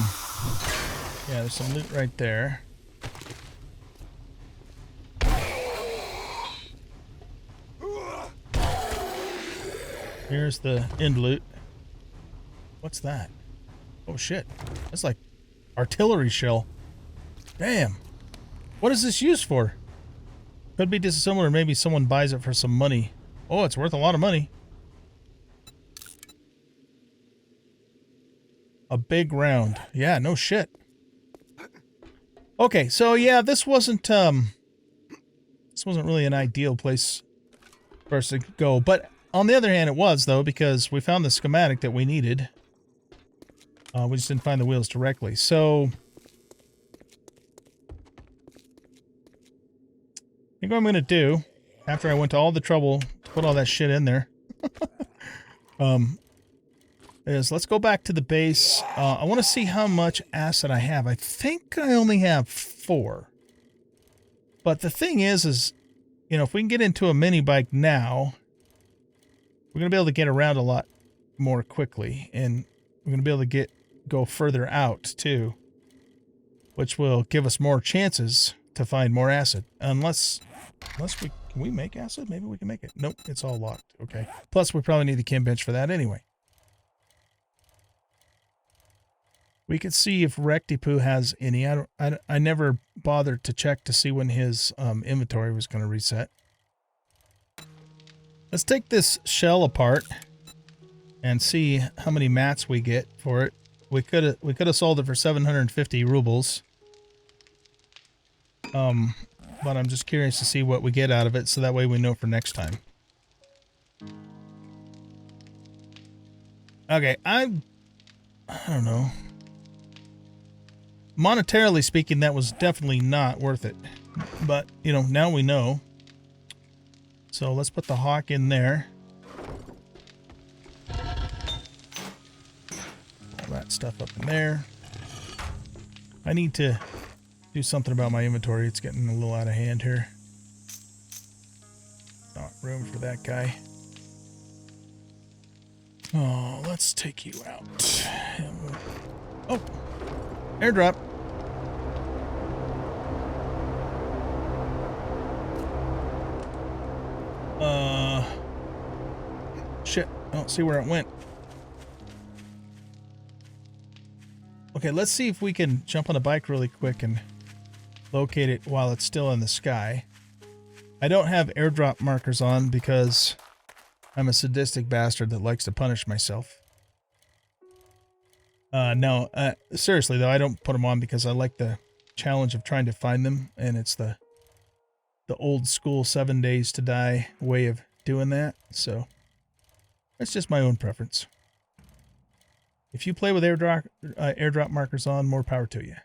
there's some loot right there. Here's the end loot. What's that? Oh shit. That's like artillery shell. Damn. What is this used for? Could be disassembled, or maybe someone buys it for some money. Oh, it's worth a lot of money. A big round. Yeah, no shit. Okay, so yeah, this wasn't really an ideal place for us to go, but on the other hand, it was, though, because we found the schematic that we needed. We just didn't find the wheels directly. So, I think what I'm going to do, after I went to all the trouble to put all that shit in there, is let's go back to the base. I want to see how much acid I have. I think I only have 4. But the thing is, you know, if we can get into a mini bike now, we're going to be able to get around a lot more quickly, and we're going to be able to go further out, too, which will give us more chances to find more acid. Unless can we make acid? Maybe we can make it. Nope, it's all locked. Okay. Plus, we probably need the chem bench for that anyway. We could see if Rectipoo has any. I never bothered to check to see when his inventory was going to reset. Let's take this shell apart and see how many mats we get for it. We could have sold it for 750 rubles. But I'm just curious to see what we get out of it, so that way we know for next time. Okay, I don't know. Monetarily speaking, that was definitely not worth it. But, you know, now we know. So let's put the hawk in there. All that stuff up in there. I need to do something about my inventory. It's getting a little out of hand here. Not room for that guy. Oh, let's take you out. Oh, airdrop. Shit, I don't see where it went. Okay, let's see if we can jump on a bike really quick and locate it while it's still in the sky. I don't have airdrop markers on because I'm a sadistic bastard that likes to punish myself. No, seriously though, I don't put them on because I like the challenge of trying to find them, and it's the old school 7 days to die way of doing that, so that's just my own preference. If you play with airdrop markers on, more power to you.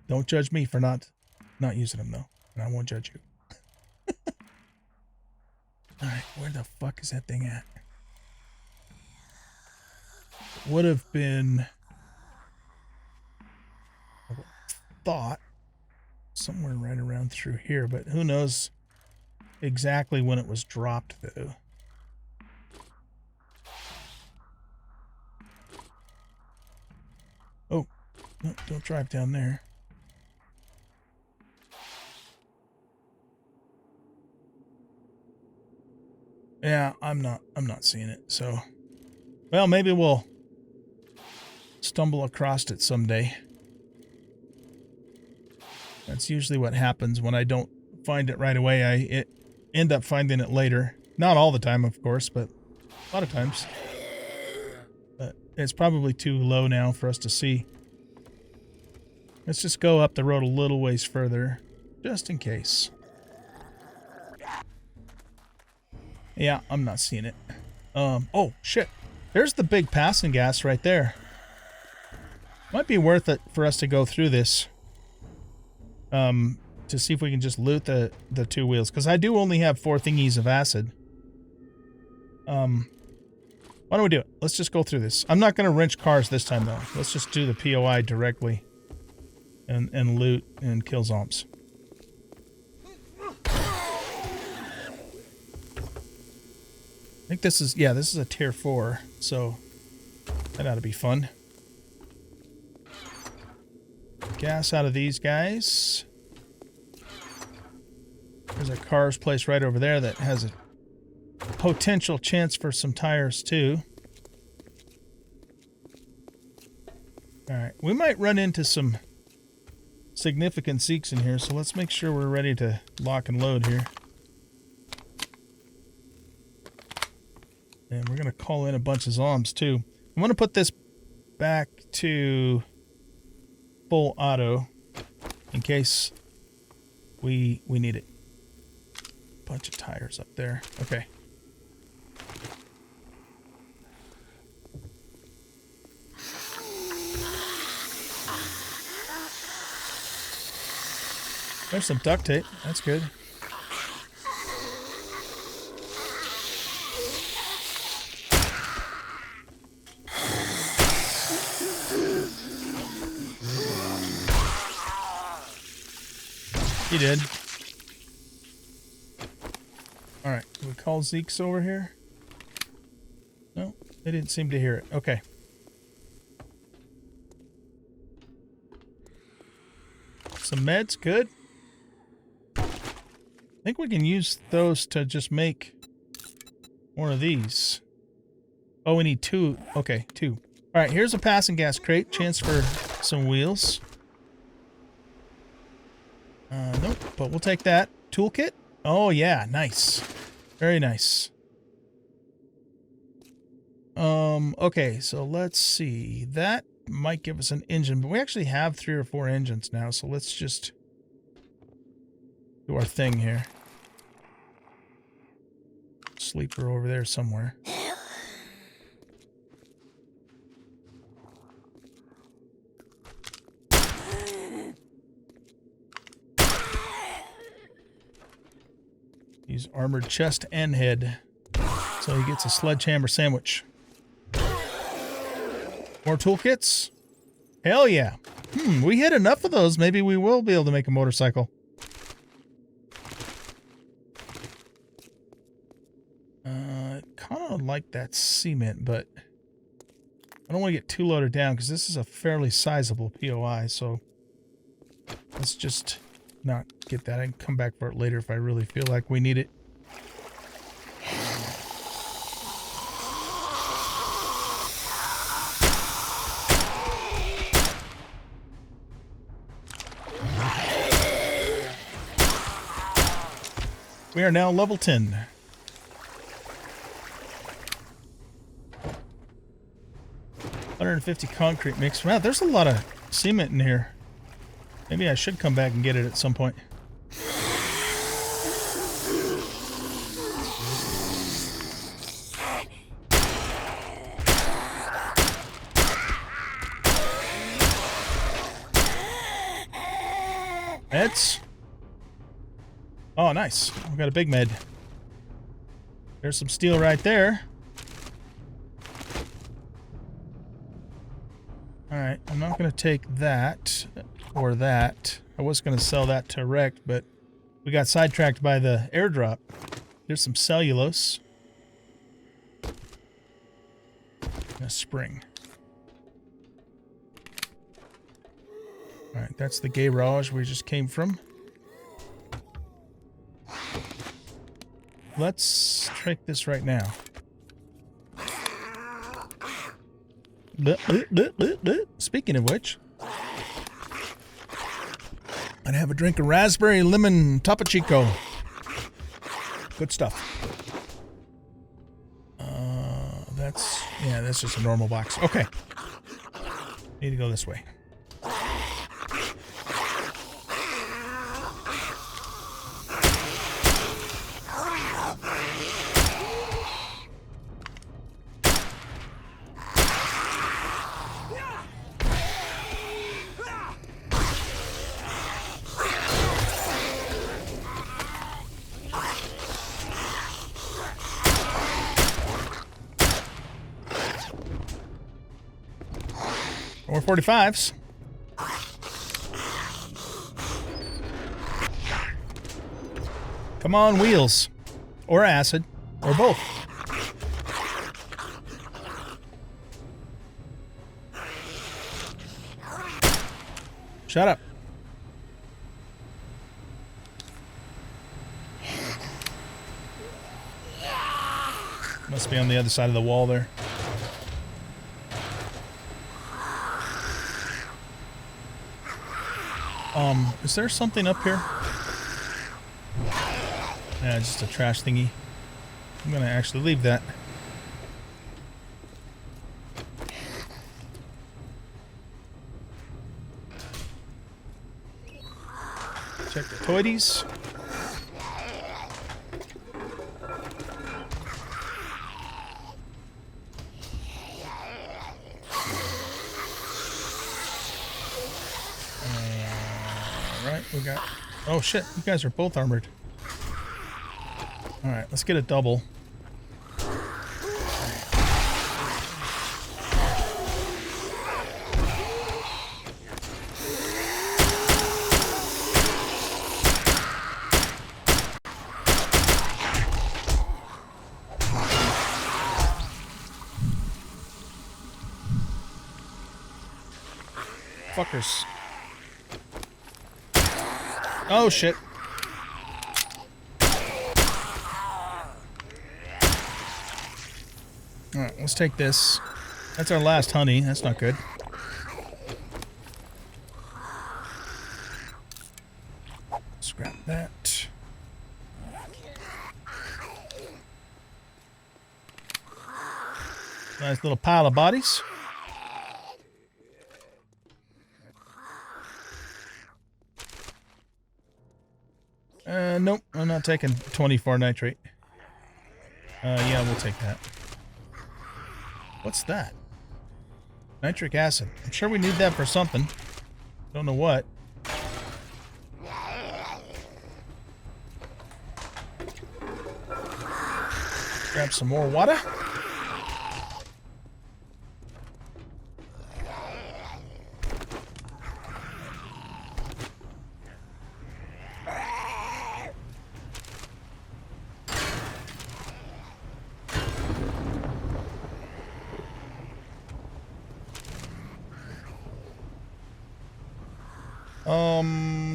Don't judge me for not using them though, and I won't judge you. Alright, where the fuck is that thing at? Would have been, I thought, somewhere right around through here, but who knows exactly when it was dropped though. Oh, no, don't drive down there. Yeah, I'm not seeing it. So, well, maybe we'll stumble across it someday. That's usually what happens when I don't find it right away. I end up finding it later. Not all the time, of course, but a lot of times. But it's probably too low now for us to see. Let's just go up the road a little ways further, just in case. Yeah, I'm not seeing it. Oh, shit. There's the big passing gas right there. Might be worth it for us to go through this. To see if we can just loot the two wheels. Because I do only have 4 thingies of acid. Why don't we do it? Let's just go through this. I'm not going to wrench cars this time, though. Let's just do the POI directly. And loot and kill zombies. I think this is, yeah, this is a tier 4, so that ought to be fun. Gas out of these guys. There's a car's place right over there that has a potential chance for some tires too. Alright, we might run into some significant Zeeks in here, so let's make sure we're ready to lock and load here. And we're going to call in a bunch of zombies too. I'm going to put this back to full auto in case we need it. Bunch of tires up there. Okay. There's some duct tape. That's good. He did. Alright, can we call Zeke's over here? No, they didn't seem to hear it. Okay. Some meds, good. I think we can use those to just make one of these. Oh, we need 2. Okay, 2. Alright, here's a passing gas crate. Chance for some wheels. Nope, but we'll take that. Toolkit? Oh, yeah, nice. Very nice. Okay, so let's see. That might give us an engine, but we actually have 3 or 4 engines now, so let's just do our thing here. Sleeper over there somewhere. Use armored chest and head. So he gets a sledgehammer sandwich. More toolkits? Hell yeah. We hit enough of those. Maybe we will be able to make a motorcycle. Kind of like that cement, but I don't want to get too loaded down because this is a fairly sizable POI, so let's just not get that. I can come back for it later if I really feel like we need it. We are now level 10. $150 concrete mix. Wow, there's a lot of cement in here. Maybe I should come back and get it at some point. Meds? Oh, nice. We've got a big med. There's some steel right there. Alright, I'm not going to take that or that. I was going to sell that to Wrecked, but we got sidetracked by the airdrop. There's some cellulose. And a spring. All right, that's the garage we just came from. Let's take this right now. Speaking of which, I'd have a drink of raspberry lemon Topo Chico. Good stuff. That's just a normal box. Okay. Need to go this way. Or 45s. Come on, wheels. Or acid. Or both. Shut up. Must be on the other side of the wall there. Is there something up here? Yeah, just a trash thingy. I'm gonna actually leave that. Check the toities. We got... Oh shit, you guys are both armored. Alright, let's get a double. Fuckers. Oh shit. Alright, let's take this. That's our last honey. That's not good. Scrap that. Nice little pile of bodies. Nope, I'm not taking 24 nitrate. Yeah, we'll take that. What's that? Nitric acid. I'm sure we need that for something. Don't know what. Grab some more water.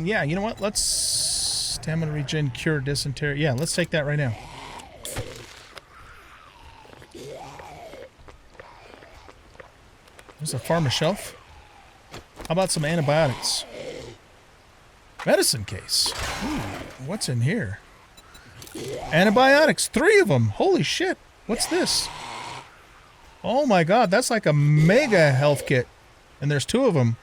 Yeah, you know what? Let's... Stamina regen, cure, dysentery. Yeah, let's take that right now. There's a pharma shelf. How about some antibiotics? Medicine case. Ooh, what's in here? Antibiotics. 3 of them. Holy shit. What's this? Oh my god, that's like a mega health kit. And there's 2 of them.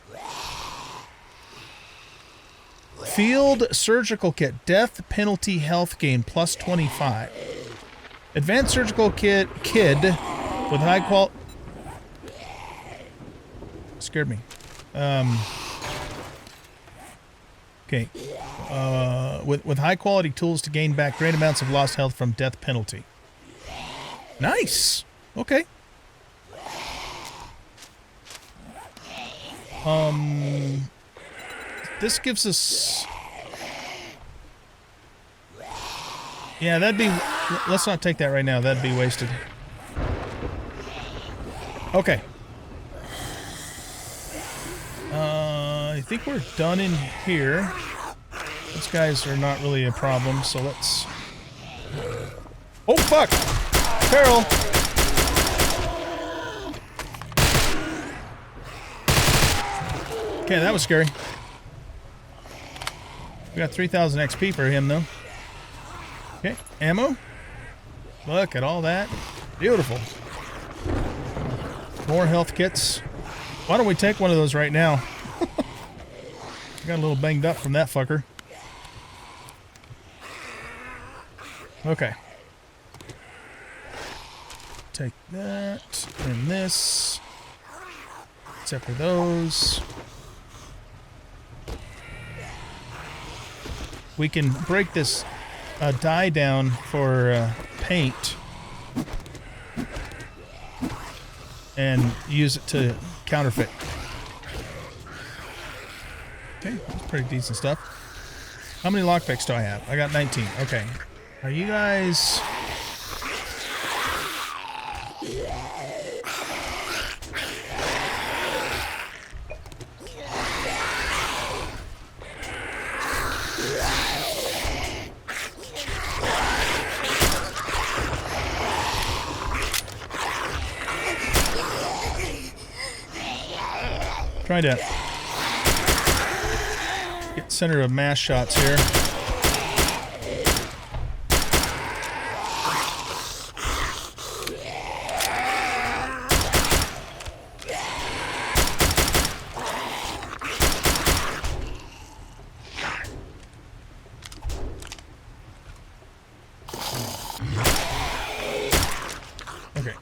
Field surgical kit. Death penalty health gain plus 25. Advanced surgical kid with high quality... Scared me. Okay. With high quality tools to gain back great amounts of lost health from death penalty. Nice. Okay. This gives us... Yeah, that'd be... Let's not take that right now. That'd be wasted. Okay. I think we're done in here. Those guys are not really a problem, so let's... Oh, fuck! Peril! Okay, that was scary. We got 3,000 XP for him, though. Okay, ammo. Look at all that. Beautiful. More health kits. Why don't we take one of those right now? Got a little banged up from that fucker. Okay. Take that and this. Except for those. We can break this dye down for paint and use it to counterfeit. Okay, that's pretty decent stuff. How many lockpicks do I have? I got 19. Okay. Are you guys... Trying to get center of mass shots here. Okay.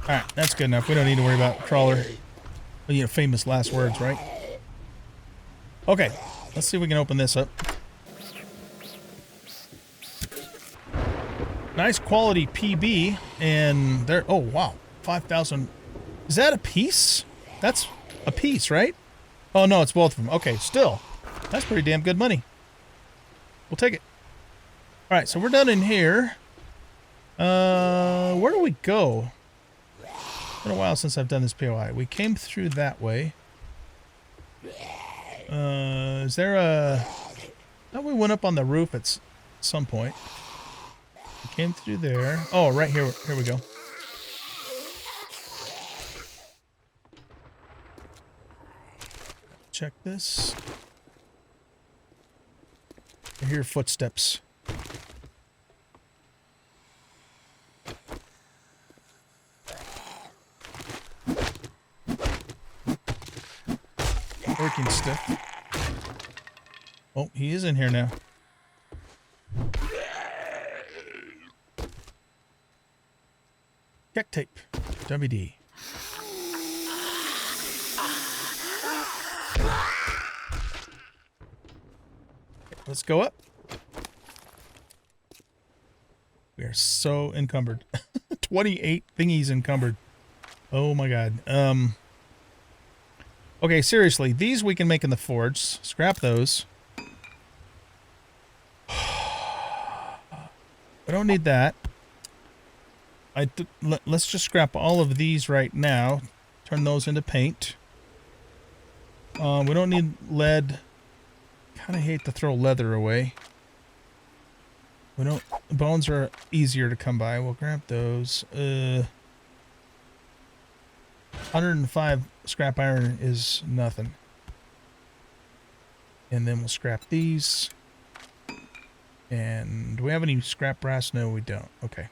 Alright, that's good enough. We don't need to worry about crawler. You know, famous last words, right? Okay, let's see if we can open this up. Nice quality PB, and there. Oh wow, 5,000. Is that a piece? That's a piece, right? Oh no, it's both of them. Okay, still, that's pretty damn good money. We'll take it. All right, so we're done in here. Where do we go? It's been a while since I've done this POI. We came through that way. Is there a... No, we went up on the roof at some point. We came through there. Oh, right here. Here we go. Check this. I hear footsteps. Working stiff. Oh, he is in here now. Check tape. WD. Okay, let's go up. We are so encumbered. 28 thingies encumbered. Oh my god. Okay, seriously, these we can make in the forge. Scrap those. I don't need that. Let's just scrap all of these right now. Turn those into paint. We don't need lead. Kind of hate to throw leather away. We don't. Bones are easier to come by. We'll grab those. 105 scrap iron is nothing. And then we'll scrap these. And do we have any scrap brass? No, we don't. Okay.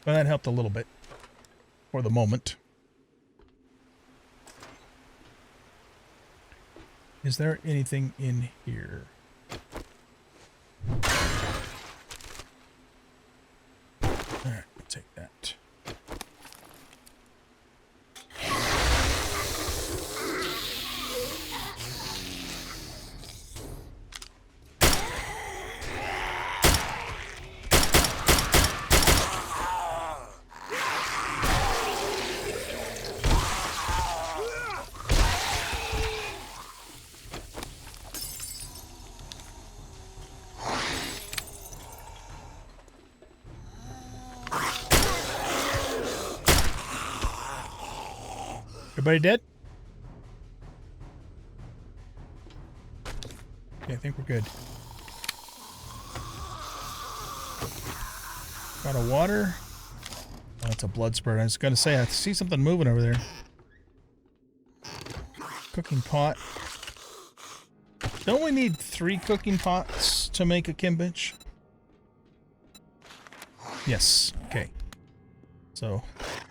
Well, that helped a little bit for the moment. Is there anything in here? Alright, we'll take that. Everybody dead? good. Got a water. Oh, it's a blood spurt. I was going to say, I see something moving over there. Cooking pot. Don't we need 3 cooking pots to make a kimbench? Yes. Okay. So,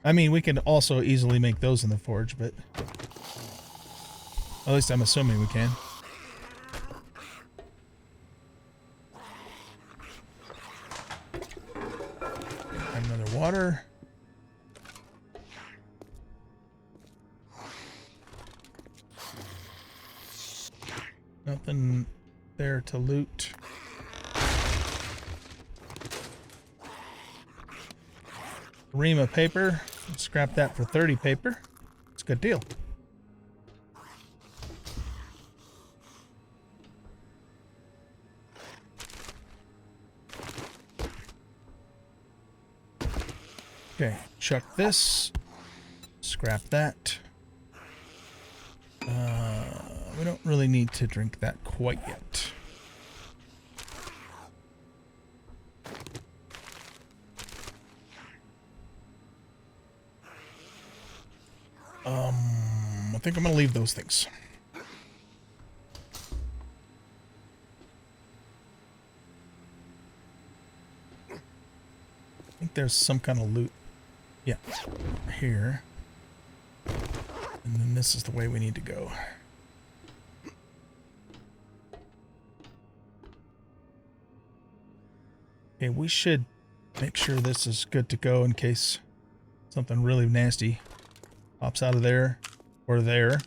I mean, we can also easily make those in the forge, but at least I'm assuming we can. Another water. Nothing there to loot. Ream of paper. Let's scrap that for 30 paper. It's a good deal. Okay, chuck this. Scrap that. We don't really need to drink that quite yet. I think I'm gonna leave those things. I think there's some kind of loot. Yeah, here. And then this is the way we need to go. Okay, we should make sure this is good to go in case something really nasty pops out of there or there.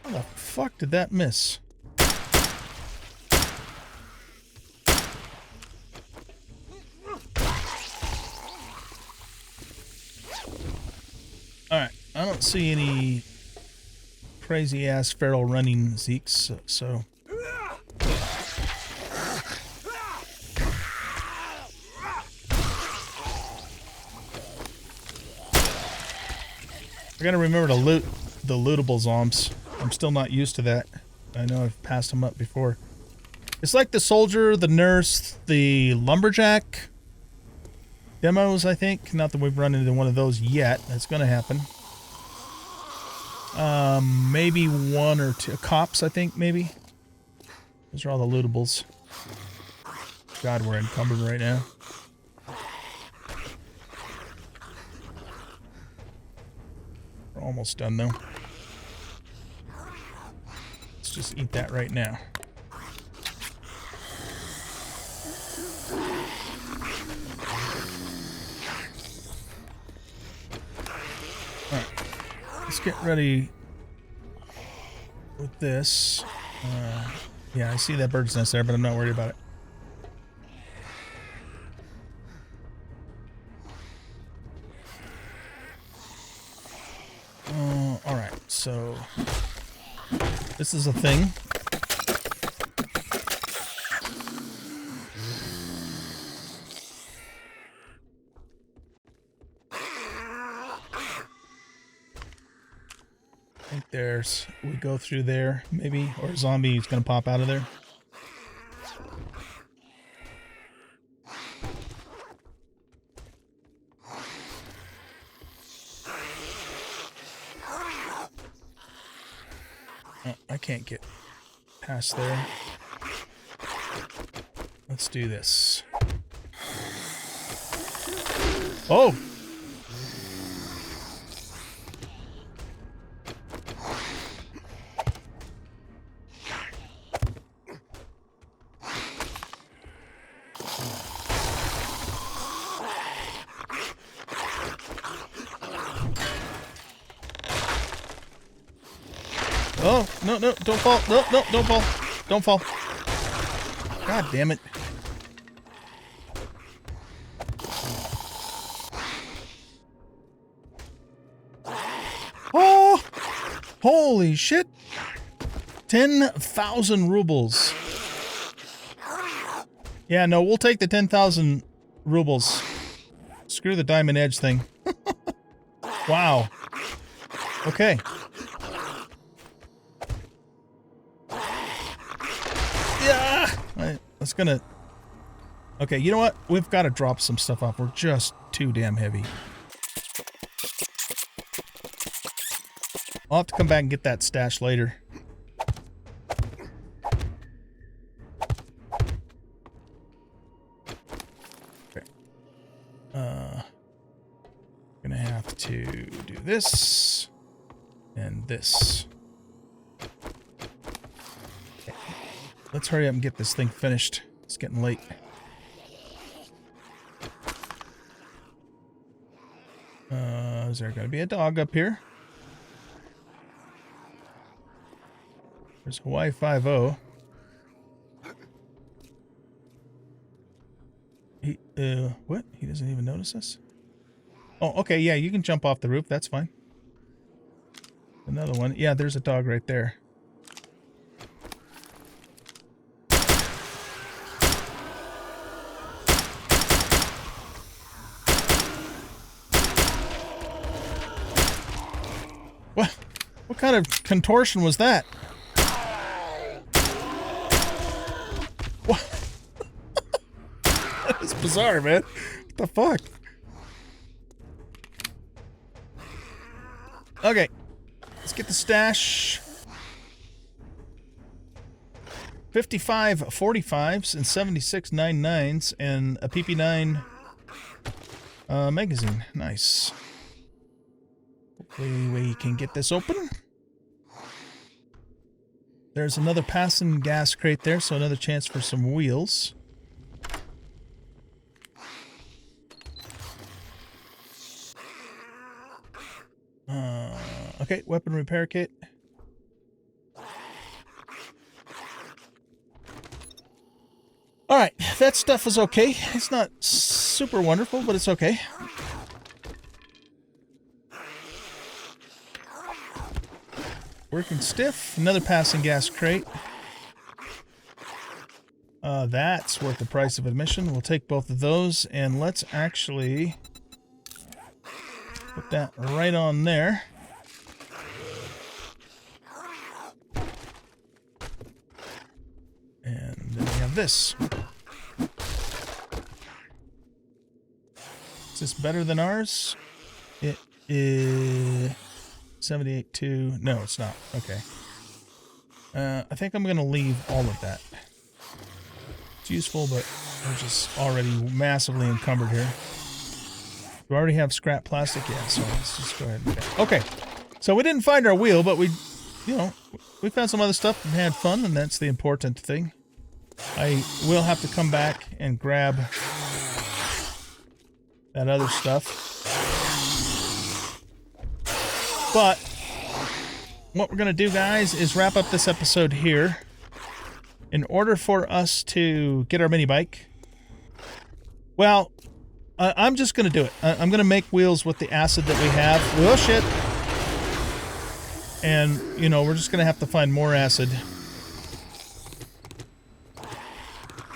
How the fuck did that miss? Alright, I don't see any crazy ass feral running Zeeks, so. I gotta remember to loot the lootable zombs. I'm still not used to that. I know I've passed them up before. It's like the soldier, the nurse, the lumberjack demos, I think. Not that we've run into one of those yet. That's gonna happen. Maybe 1 or 2 cops, I think, maybe. Those are all the lootables. God, we're encumbered right now. We're almost done, though. Let's just eat that right now. Alright. Let's get ready with this. Yeah, I see that bird's nest there, but I'm not worried about it. Alright, so this is a thing. I think there's, we go through there, maybe, or a zombie is gonna pop out of there. Oh, I can't get past there. Let's do this. Oh! Oh, no, no, don't fall. No, no, don't fall. Don't fall. God damn it. Oh! Holy shit! 10,000 rubles. Yeah, no, we'll take the 10,000 rubles. Screw the diamond edge thing. Wow. Okay. Yeah! That's gonna... Okay, you know what? We've got to drop some stuff off. We're just too damn heavy. I'll have to come back and get that stash later. Okay. Gonna have to do this and this. Okay. Let's hurry up and get this thing finished. It's getting late. Is there gonna be a dog up here? There's Hawaii 5-0. What? He doesn't even notice us? Oh, okay, yeah, you can jump off the roof, that's fine. Another one. Yeah, there's a dog right there. What kind of contortion was that? What? That is bizarre, man. What the fuck? Okay. Let's get the stash. 55 45s and 76 99s and a PP9 magazine. Nice. Hopefully we can get this open. There's another passing gas crate there, so another chance for some wheels. Okay, weapon repair kit. Alright, that stuff is okay. It's not super wonderful, but it's okay. Working stiff. Another passing gas crate. That's worth the price of admission. We'll take both of those, and let's actually put that right on there. And then we have this. Is this better than ours? It is 78.2. No, it's not. Okay. I think I'm going to leave all of that. It's useful, but we're just already massively encumbered here. We already have scrap plastic. Yeah, so let's just go ahead and... Okay. So we didn't find our wheel, but we, you know, we found some other stuff and had fun, and that's the important thing. I will have to come back and grab that other stuff. But what we're going to do, guys, is wrap up this episode here. In order for us to get our mini bike, well, I'm just going to do it. I'm going to make wheels with the acid that we have. Well, shit. And, you know, we're just going to have to find more acid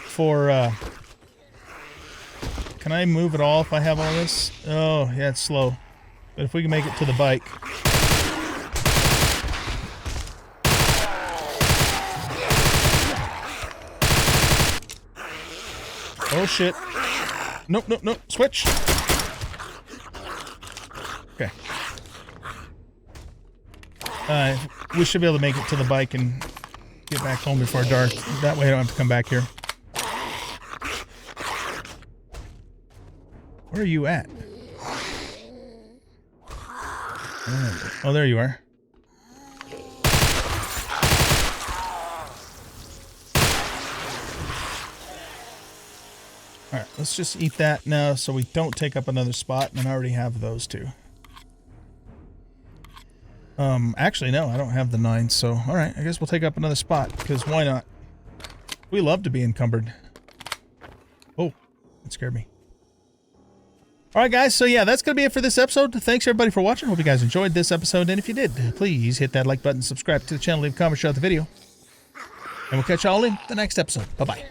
for, can I move at all if I have all this? Oh, yeah, it's slow. But if we can make it to the bike. Oh, shit. Nope, nope, nope. Switch. Okay. We should be able to make it to the bike and get back home before dark. That way I don't have to come back here. Where are you at? Oh, there you are. Alright, let's just eat that now so we don't take up another spot, and I already have those two. Actually, no, I don't have the 9, so alright, I guess we'll take up another spot, because why not? We love to be encumbered. Oh, that scared me. Alright guys, so yeah, that's going to be it for this episode. Thanks everybody for watching. Hope you guys enjoyed this episode, and if you did, please hit that like button, subscribe to the channel, leave a comment, share out the video. And we'll catch y'all in the next episode. Bye-bye.